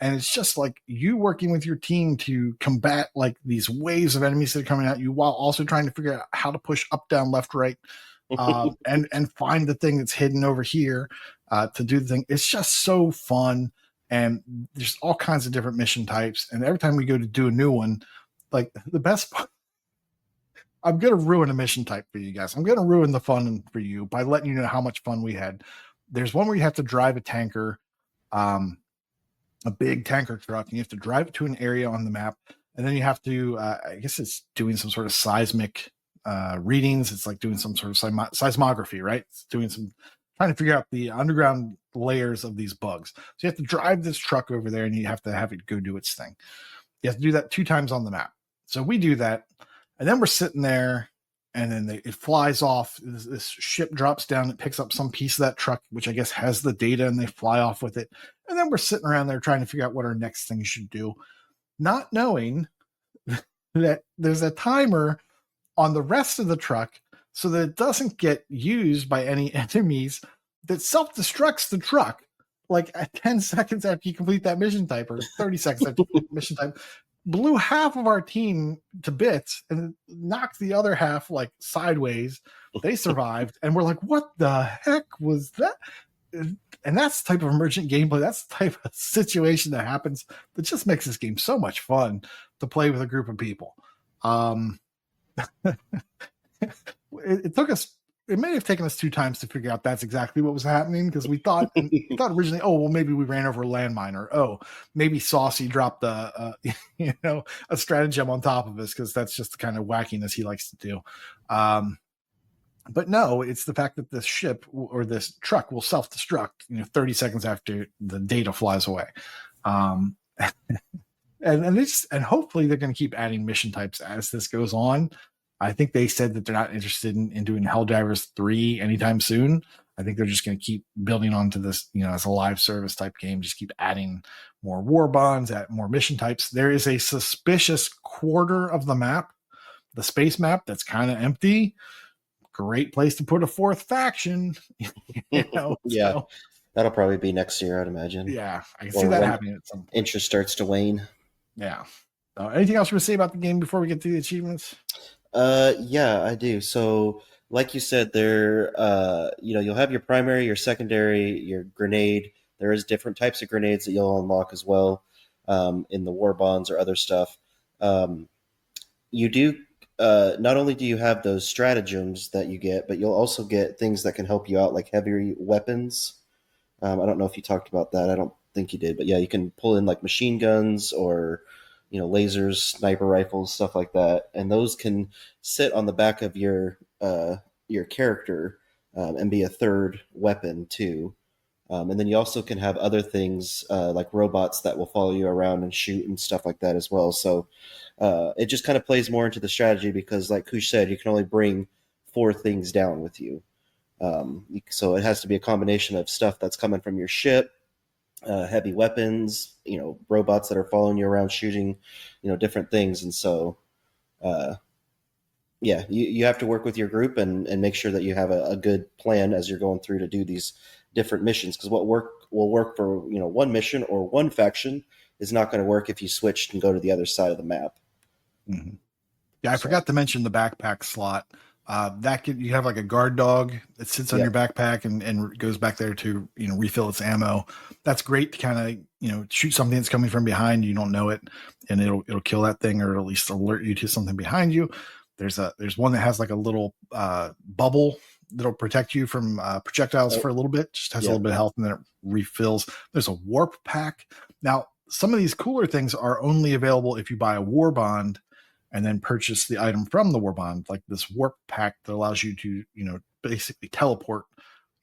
and it's just like you working with your team to combat like these waves of enemies that are coming at you, while also trying to figure out how to push up, down, left, right, and find the thing that's hidden over here to do the thing. It's just so fun, and there's all kinds of different mission types, and every time we go to do a new one, like the best part, I'm going to ruin a mission type for you guys. I'm going to ruin the fun for you by letting you know how much fun we had. There's one where you have to drive a tanker, a big tanker truck, and you have to drive it to an area on the map. And then you have to, I guess it's doing some sort of seismic readings. It's like doing some sort of seismography, right? It's doing trying to figure out the underground layers of these bugs. So you have to drive this truck over there, and you have to have it go do its thing. You have to do that 2 times on the map. So we do that. And then we're sitting there, and then it flies off. This ship drops down. It picks up some piece of that truck, which I guess has the data, and they fly off with it. And then we're sitting around there trying to figure out what our next thing should do, not knowing that there's a timer on the rest of the truck so that it doesn't get used by any enemies that self-destructs the truck like at 10 seconds after you complete that mission type, or 30 seconds after you complete the mission type. Blew half of our team to bits and knocked the other half like sideways. They survived, and we're like, what the heck was that? And that's the type of emergent gameplay. That's the type of situation that happens that just makes this game so much fun to play with a group of people. It may have taken us 2 times to figure out that's exactly what was happening, because we thought originally, oh, well, maybe we ran over a landmine, or oh, maybe Saucy dropped a stratagem on top of us, because that's just the kind of wackiness he likes to do. But no, it's the fact that this ship or this truck will self-destruct 30 seconds after the data flies away. And hopefully they're going to keep adding mission types as this goes on. I think they said that they're not interested in doing Helldivers 3 anytime soon. I think they're just going to keep building onto this, as a live service type game, just keep adding more war bonds, add more mission types. There is a suspicious quarter of the map, the space map, that's kind of empty. Great place to put a 4th faction. Yeah. So, that'll probably be next year, I'd imagine. Yeah, I can see that happening at some point. Interest starts to wane. Yeah. Anything else you want to say about the game before we get to the achievements? Yeah, I do. So, like you said, there, you'll have your primary, your secondary, your grenade. There is different types of grenades that you'll unlock as well, in the war bonds or other stuff. You do, not only do you have those stratagems that you get, but you'll also get things that can help you out, like heavy weapons. I don't know if you talked about that. I don't think you did, but yeah, you can pull in like machine guns or lasers, sniper rifles, stuff like that, and those can sit on the back of your character and be a 3rd weapon too. And then you also can have other things like robots that will follow you around and shoot and stuff like that as well. So it just kind of plays more into the strategy, because like Koosh said, you can only bring 4 things down with you. So it has to be a combination of stuff that's coming from your ship, heavy weapons, robots that are following you around shooting, different things. And so, yeah, you have to work with your group and make sure that you have a good plan as you're going through to do these different missions. Because what will work for one mission or one faction is not going to work if you switch and go to the other side of the map. Mm-hmm. Yeah, I forgot to mention the backpack slot. You have like a guard dog that sits on your backpack and goes back there to refill its ammo. That's great to kind of shoot something that's coming from behind. You don't know it, and it'll kill that thing, or at least alert you to something behind you. There's one that has like a little bubble that'll protect you from projectiles for a little bit. Just has a little bit of health, and then it refills. There's a warp pack. Now, some of these cooler things are only available if you buy a war bond and then purchase the item from the war bond, like this warp pack that allows you to, basically teleport,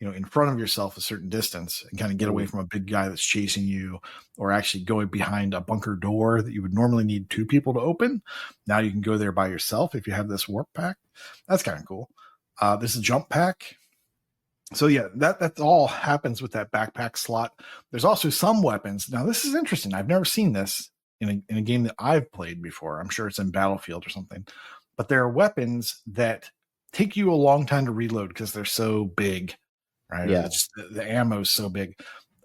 in front of yourself a certain distance and kind of get away from a big guy that's chasing you, or actually going behind a bunker door that you would normally need 2 people to open. Now you can go there by yourself if you have this warp pack. That's kind of cool. This is a jump pack. So yeah, that all happens with that backpack slot. There's also some weapons. Now this is interesting. I've never seen this in a game that I've played before. I'm sure it's in Battlefield or something, but there are weapons that take you a long time to reload because they're so big, right? Yeah. The ammo is so big.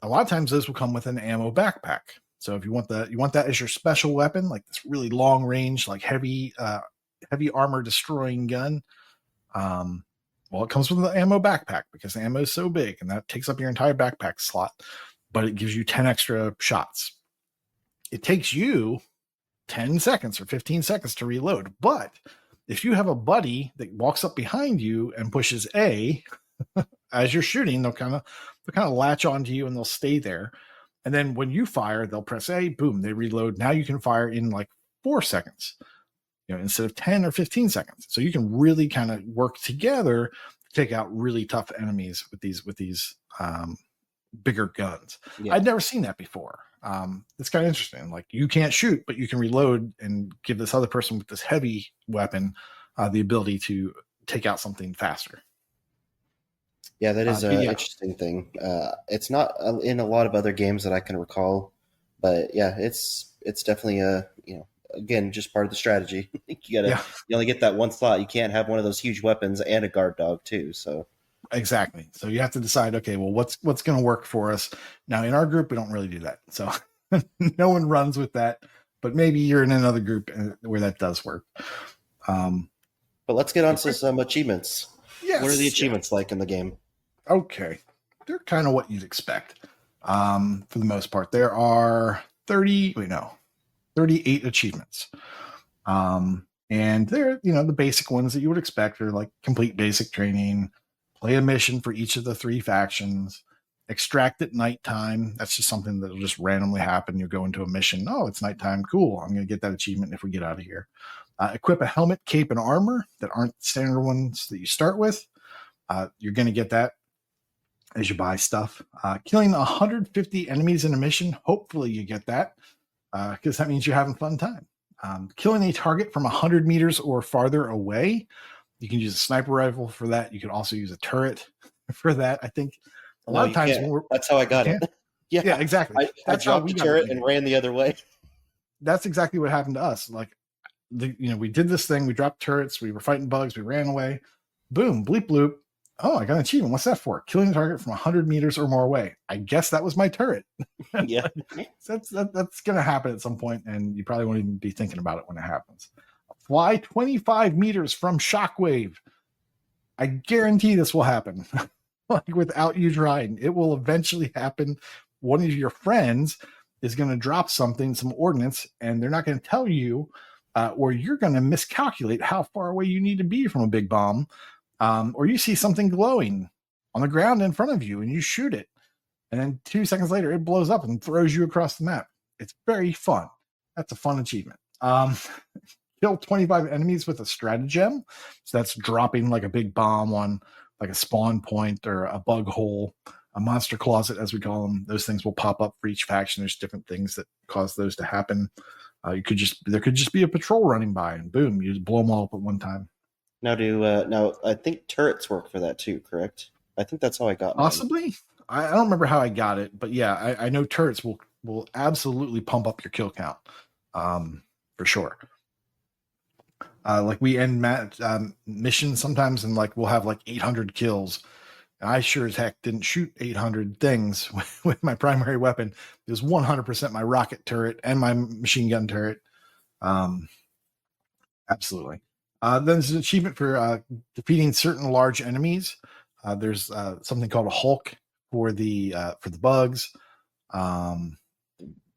A lot of times those will come with an ammo backpack. So if you want that as your special weapon, like this really long range, like heavy armor destroying gun. Well, it comes with an ammo backpack because the ammo is so big and that takes up your entire backpack slot, but it gives you 10 extra shots. It takes you 10 seconds or 15 seconds to reload. But if you have a buddy that walks up behind you and pushes A as you're shooting, they'll kind of latch onto you and they'll stay there. And then when you fire, they'll press A, boom, they reload. Now you can fire in like 4 seconds, instead of 10 or 15 seconds. So you can really kind of work together to take out really tough enemies with these bigger guns. Yeah. I'd never seen that before. It's kind of interesting. Like, you can't shoot, but you can reload and give this other person with this heavy weapon the ability to take out something faster. Yeah, that is an interesting thing. It's not in a lot of other games that I can recall, but yeah, it's definitely again, just part of the strategy. You only get that one slot. You can't have one of those huge weapons and a guard dog too. So exactly. So you have to decide, okay, well, what's going to work for us? Now in our group, we don't really do that. So no one runs with that, but maybe you're in another group where that does work. But let's get on to some achievements. Yes. What are the achievements like in the game? Okay. They're kind of what you'd expect. For the most part, there are 38 achievements. And they're, the basic ones that you would expect are like complete basic training, play a mission for each of the 3 factions, extract at nighttime. That's just something that will just randomly happen. You go into a mission. Oh, it's nighttime. Cool. I'm going to get that achievement if we get out of here. Equip a helmet, cape, and armor that aren't standard ones that you start with. You're going to get that as you buy stuff. Killing 150 enemies in a mission. Hopefully you get that because that means you're having a fun time. Killing a target from 100 meters or farther away. You can use a sniper rifle for that. You can also use a turret for that. I think a lot of times that's how I got it. Yeah, exactly. I dropped the turret and ran the other way. That's exactly what happened to us. Like, we did this thing. We dropped turrets. We were fighting bugs. We ran away. Boom, bleep, bloop. Oh, I got an achievement. What's that for? Killing a target from 100 meters or more away. I guess that was my turret. Yeah. That's going to happen at some point, and you probably won't even be thinking about it when it happens. Fly 25 meters from shockwave. I guarantee this will happen. Like, without you trying. It will eventually happen. One of your friends is going to drop something, some ordnance, and they're not going to tell you, or you're going to miscalculate how far away you need to be from a big bomb. Or you see something glowing on the ground in front of you and you shoot it. And then 2 seconds later, it blows up and throws you across the map. It's very fun. That's a fun achievement. Kill 25 enemies with a stratagem. So that's dropping like a big bomb on like a spawn point or a bug hole, a monster closet, as we call them. Those things will pop up for each faction. There's different things that cause those to happen. There could just be a patrol running by and boom, you just blow them all up at one time. Now I think turrets work for that too, correct? I think that's how I got mine. Possibly. I don't remember how I got it, but yeah, I know turrets will absolutely pump up your kill count, for sure. Like we end missions sometimes, and like we'll have like 800 kills. And I sure as heck didn't shoot 800 things with my primary weapon. It was 100% my rocket turret and my machine gun turret. Absolutely. Then there's an achievement for defeating certain large enemies. There's something called a Hulk for the bugs.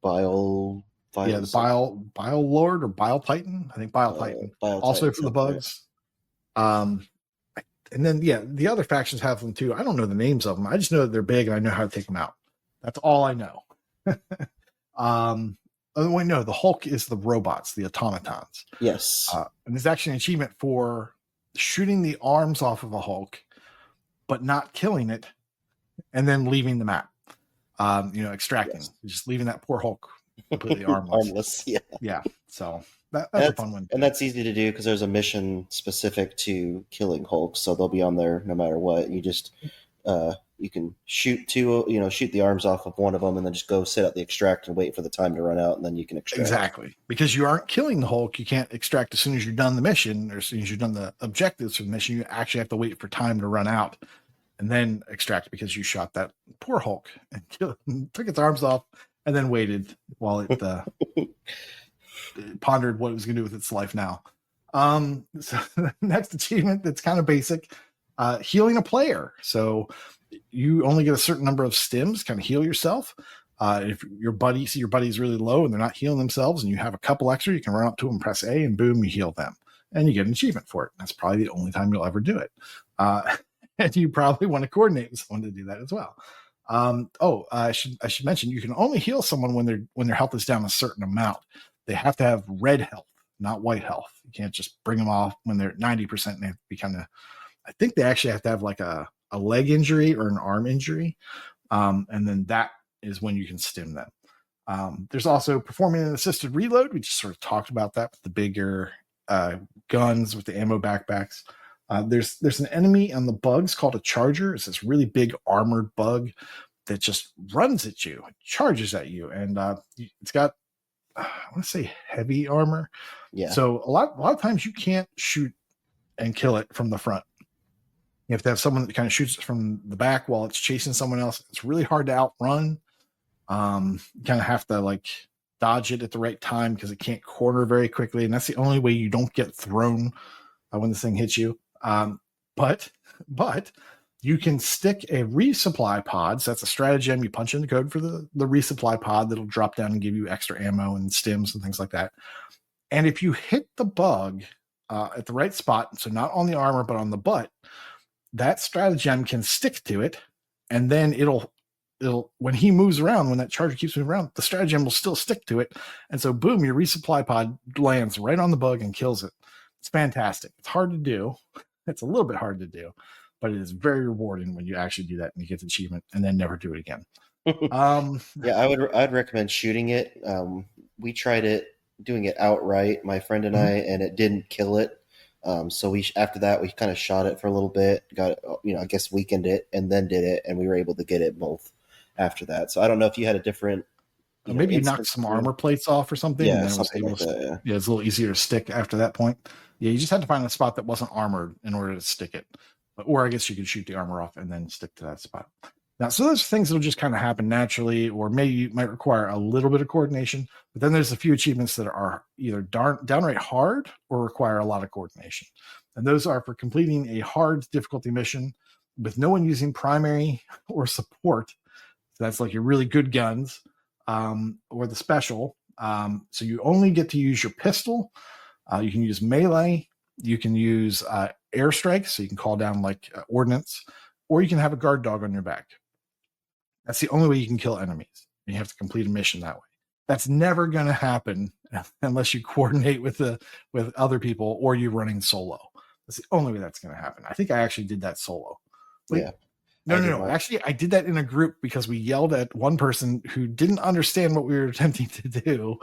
Bile. Yeah, the Bile Lord or Bile Titan. I think Bile Titan. Also Titan, for the bugs. And then the other factions have them too. I don't know the names of them. I just know that they're big and I know how to take them out. That's all I know. Oh wait, no, the Hulk is the robots, the automatons. Yes. And there's actually an achievement for shooting the arms off of a Hulk, but not killing it, and then leaving the map. Extracting, just leaving that poor Hulk completely armless. Yeah. So that's a fun one. And that's easy to do because there's a mission specific to killing Hulk, so they'll be on there no matter what. You just you can shoot the arms off of one of them and then just go sit at the extract and wait for the time to run out, and then you can extract. Exactly. Because you aren't killing the Hulk, you can't extract as soon as you're done the mission, or as soon as you're done the objectives for the mission. You actually have to wait for time to run out and then extract, because you shot that poor Hulk and took its arms off and then waited while it pondered what it was going to do with its life now. So the next achievement that's kind of basic, healing a player. So you only get a certain number of stims, kind of heal yourself. If your buddy is really low and they're not healing themselves and you have a couple extra, you can run up to them, press A, and boom, you heal them. And you get an achievement for it. That's probably the only time you'll ever do it. And you probably want to coordinate with someone to do that as well. I should mention, you can only heal someone when their health is down a certain amount. They have to have red health, not white health. You can't just bring them off when they're at 90%. And they have to be I think they actually have to have like a leg injury or an arm injury. And then that is when you can stim them. There's also performing an assisted reload. We just sort of talked about that with the bigger guns with the ammo backpacks. There's an enemy on the bugs called a charger. It's this really big armored bug that just runs at you, charges at you, and it's got, I want to say, heavy armor. Yeah. So a lot of times you can't shoot and kill it from the front. You have to have someone that kind of shoots it from the back while it's chasing someone else. It's really hard to outrun. You kind of have to like dodge it at the right time because it can't corner very quickly, and that's the only way you don't get thrown when this thing hits you. But you can stick a resupply pod. So that's a stratagem. You punch in the code for the resupply pod that'll drop down and give you extra ammo and stims and things like that. And if you hit the bug at the right spot, so not on the armor but on the butt, that stratagem can stick to it, and then it'll when he moves around, when that charger keeps moving around, the stratagem will still stick to it, and so boom, your resupply pod lands right on the bug and kills it. It's fantastic. It's hard to do. It's a little bit hard to do, but it is very rewarding when you actually do that and you get the achievement and then never do it again. I'd recommend shooting it. We tried doing it outright, my friend and I, and it didn't kill it. So after that, we kind of shot it for a little bit, got I guess weakened it, and then did it, and we were able to get it both after that. So I don't know if you had a different. Maybe you knocked some armor plates off or something. Yeah, and then something like that. Yeah, it's a little easier to stick after that point. Yeah, you just had to find a spot that wasn't armored in order to stick it. Or I guess you could shoot the armor off and then stick to that spot. Now, so those things that'll just kind of happen naturally, or maybe you might require a little bit of coordination. But then there's a few achievements that are either downright hard or require a lot of coordination. And those are for completing a hard difficulty mission with no one using primary or support. So that's like your really good guns, or the special. So you only get to use your pistol. You can use melee. You can use airstrike, so you can call down like ordnance, or you can have a guard dog on your back. That's the only way you can kill enemies. You have to complete a mission that way. That's never going to happen unless you coordinate with other people or you're running solo. That's the only way that's going to happen. I think I actually did that solo. Wait, yeah. No. Actually, I did that in a group because we yelled at one person who didn't understand what we were attempting to do.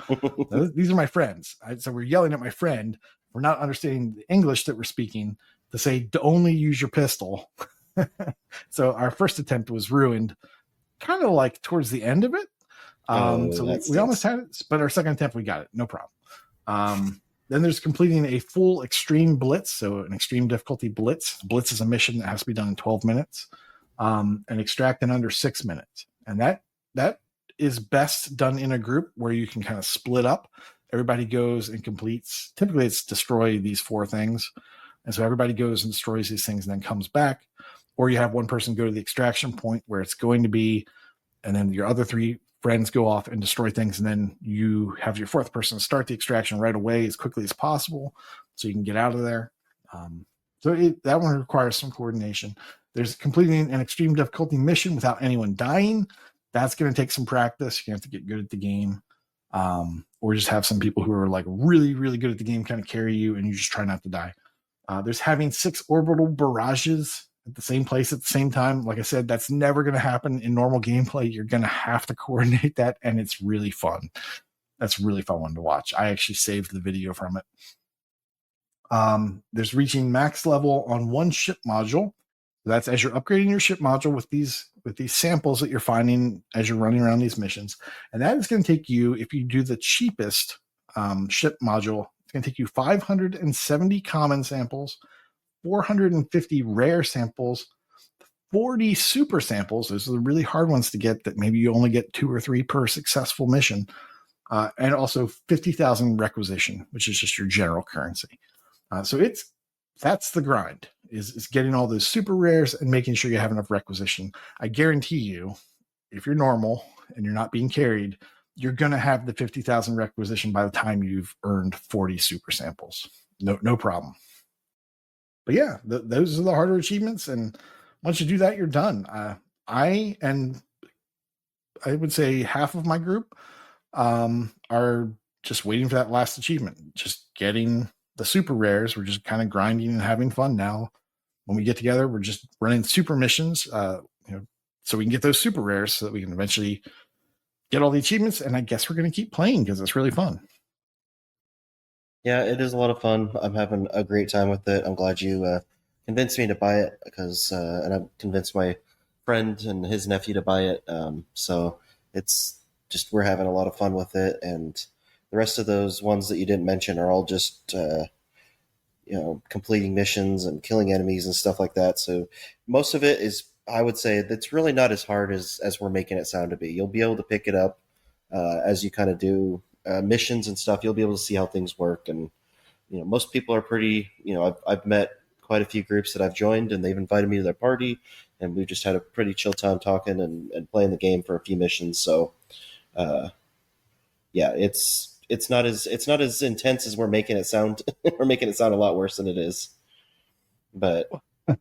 These are my friends. So we're yelling at my friend. We're not understanding the English that we're speaking to say to only use your pistol. So our first attempt was ruined kind of like towards the end of it. So we almost had it, but our second attempt, we got it. No problem. Then there's completing a full extreme blitz. So an extreme difficulty blitz. Blitz is a mission that has to be done in 12 minutes and extract in under 6 minutes. And that is best done in a group where you can kind of split up. Everybody goes and completes. Typically, it's destroy these 4 things. And so everybody goes and destroys these things and then comes back. Or you have one person go to the extraction point where it's going to be, and then your other 3 friends go off and destroy things. And then you have your 4th person start the extraction right away as quickly as possible so you can get out of there. That one requires some coordination. There's completing an extreme difficulty mission without anyone dying. That's going to take some practice. You have to get good at the game. Or just have some people who are like really, really good at the game kind of carry you and you just try not to die. There's having 6 orbital barrages at the same place at the same time. Like I said, that's never going to happen in normal gameplay. You're going to have to coordinate that, and it's really fun. That's a really fun one to watch. I actually saved the video from it. There's reaching max level on one ship module. That's as you're upgrading your ship module with these samples that you're finding as you're running around these missions. And that is going to take you, if you do the cheapest ship module, it's going to take you 570 common samples, 450 rare samples, 40 super samples. Those are the really hard ones to get that maybe you only get 2 or 3 per successful mission. And also 50,000 requisition, which is just your general currency. So that's the grind is getting all those super rares and making sure you have enough requisition. I guarantee you, if you're normal and you're not being carried, you're going to have the 50,000 requisition by the time you've earned 40 super samples. No problem. But yeah, those are the harder achievements. And once you do that, you're done. I would say half of my group are just waiting for that last achievement, just getting the super rares. We're just kind of grinding and having fun now. When we get together, we're just running super missions, so we can get those super rares so that we can eventually get all the achievements. And I guess we're going to keep playing because it's really fun. Yeah, it is a lot of fun. I'm having a great time with it. I'm glad you convinced me to buy it and I've convinced my friend and his nephew to buy it. So it's just, we're having a lot of fun with it. And the rest of those ones that you didn't mention are all just, completing missions and killing enemies and stuff like that. So most of it is, I would say, that's really not as hard as we're making it sound to be. You'll be able to pick it up as you kind of do missions and stuff. You'll be able to see how things work. And, most people are pretty, I've met quite a few groups that I've joined and they've invited me to their party and we've just had a pretty chill time talking and playing the game for a few missions. So, yeah, it's not as intense as we're making it sound. We're making it sound a lot worse than it is. But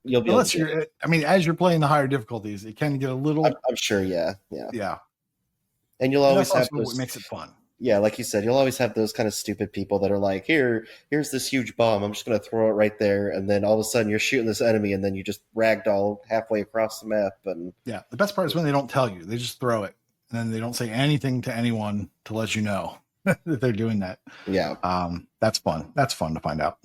you'll be as you're playing the higher difficulties, it can get a little. I'm sure, yeah. And you'll always have those, what makes it fun. Yeah, like you said, you'll always have those kind of stupid people that are like, here's this huge bomb. I'm just going to throw it right there, and then all of a sudden you're shooting this enemy, and then you just ragdoll halfway across the map. And yeah, the best part is when they don't tell you; they just throw it, and then they don't say anything to anyone to let you know that they're doing that. Yeah, that's fun. That's fun to find out.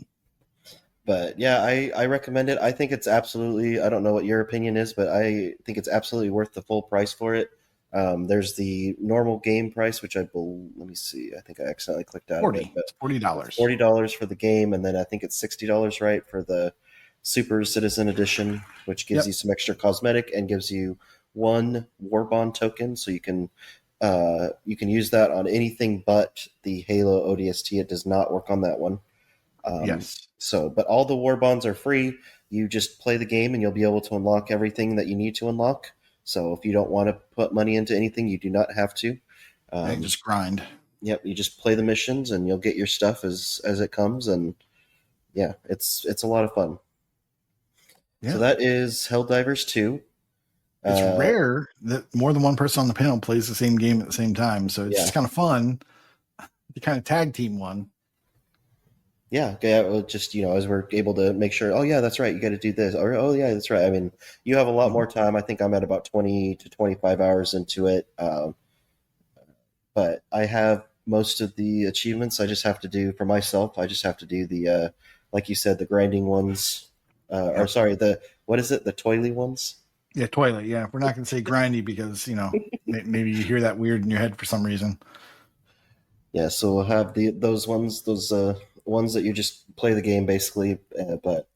But yeah, I recommend it. I think it's absolutely. I don't know what your opinion is, but I think it's absolutely worth the full price for it. There's the normal game price, which let me see. I think I accidentally clicked out of it. $40. $40 for the game, and then I think it's $60, right, for the Super Citizen Edition, which gives you some extra cosmetic and gives you 1 War Bond token, so you can use that on anything but the Halo ODST. It does not work on that one. Yes. So, but all the War Bonds are free. You just play the game, and you'll be able to unlock everything that you need to unlock. So if you don't want to put money into anything, you do not have to. Just grind. Yep, you just play the missions and you'll get your stuff as it comes. And yeah, it's a lot of fun. Yeah. So that is Helldivers 2. It's rare that more than one person on the panel plays the same game at the same time. So it's just kind of fun to kind of tag team one. Yeah, just, as we're able to make sure, oh, yeah, that's right, you got to do this. Or, oh, yeah, that's right. I mean, you have a lot more time. I think I'm at about 20 to 25 hours into it. But I have most of the achievements I just have to do for myself. I just have to do the, like you said, the grinding ones Or sorry, what is it? The toily ones? Yeah, toilet. Yeah, we're not going to say grindy because maybe you hear that weird in your head for some reason. Yeah, so we'll have those ones that you just play the game basically. But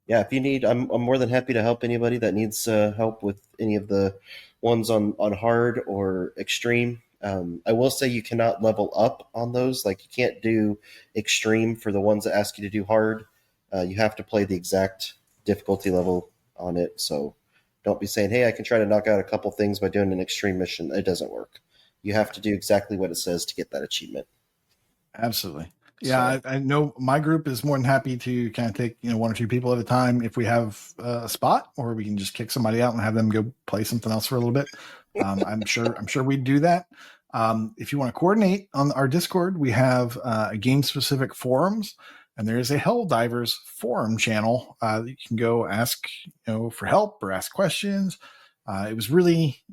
yeah, if you need, I'm more than happy to help anybody that needs help with any of the ones on hard or extreme. I will say you cannot level up on those. Like you can't do extreme for the ones that ask you to do hard. You have to play the exact difficulty level on it. So don't be saying, "Hey, I can try to knock out a couple things by doing an extreme mission." It doesn't work. You have to do exactly what it says to get that achievement. Absolutely. Yeah, I know my group is more than happy to kind of take one or two people at a time if we have a spot, or we can just kick somebody out and have them go play something else for a little bit. I'm sure we'd do that. If you want to coordinate on our Discord, we have a game specific forums, and there is a Helldivers forum channel that you can go ask for help or ask questions. It was really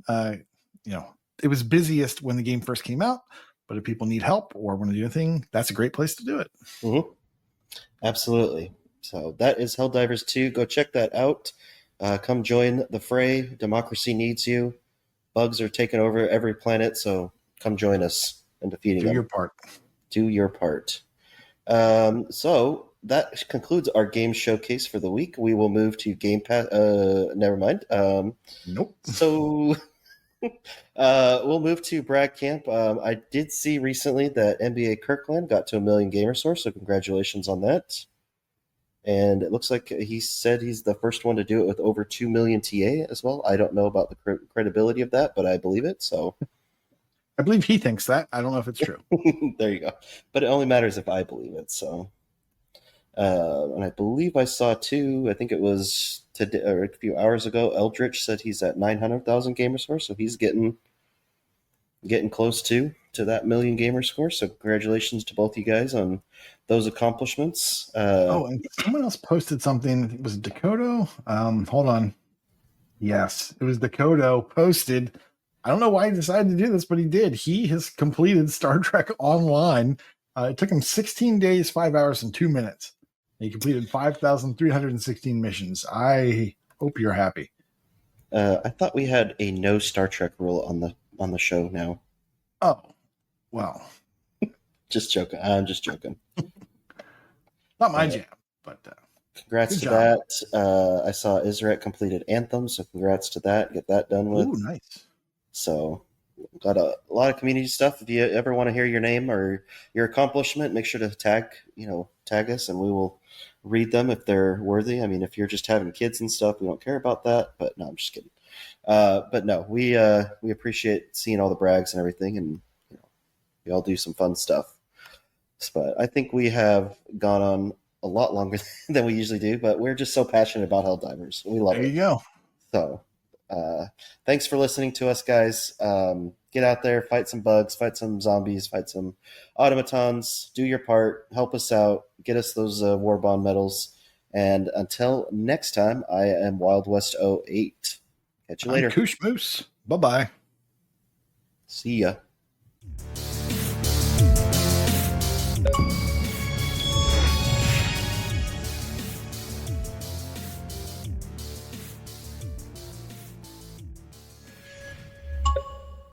it was busiest when the game first came out. But if people need help or want to do anything, that's a great place to do it. Mm-hmm. Absolutely. So that is Helldivers 2. Go check that out. Come join the fray. Democracy needs you. Bugs are taking over every planet, so come join us in defeating them. Do your part. Do your part. So that concludes our game showcase for the week. We will move to Game Pass. Never mind. Nope. So... we'll move to Brad Camp. I did see recently that NBA Kirkland got to 1 million gamer source, so congratulations on that. And it looks like he said he's the first one to do it with over 2 million TA as well. I don't know about the credibility of that, but I believe it. So I believe he thinks that. I don't know if it's true. There you go. But it only matters if I believe it. So, and I believe I saw too. I think it was today or a few hours ago. Eldritch said he's at 900,000 gamer score, so he's getting close to that million gamer score. So congratulations to both you guys on those accomplishments. And someone else posted something. It was Dakota. Hold on. Yes, it was Dakota posted. I don't know why he decided to do this, but he did. He has completed Star Trek Online. It took him 16 days, 5 hours, and 2 minutes. He completed 5,316 missions. I hope you're happy. I thought we had a no Star Trek rule on the show now. Oh, well. Just joking. I'm just joking. Not my jam, but congrats to that. I saw Isret completed Anthem, so congrats to that. Get that done with. Ooh, nice. So got a lot of community stuff. If you ever want to hear your name or your accomplishment, make sure to tag us, and we will read them if they're worthy. I mean, if you're just having kids and stuff, we don't care about that. But no, I'm just kidding. But no, we appreciate seeing all the brags and everything, and we all do some fun stuff. But I think we have gone on a lot longer than we usually do. But we're just so passionate about Helldivers. We love it. There you go. So. Thanks for listening to us, guys. Get out there, fight some bugs, fight some zombies, fight some automatons. Do your part. Help us out. Get us those War Bond medals. And until next time, I am Wildwest 08. Catch you later. KooshMoose. Bye-bye. See ya.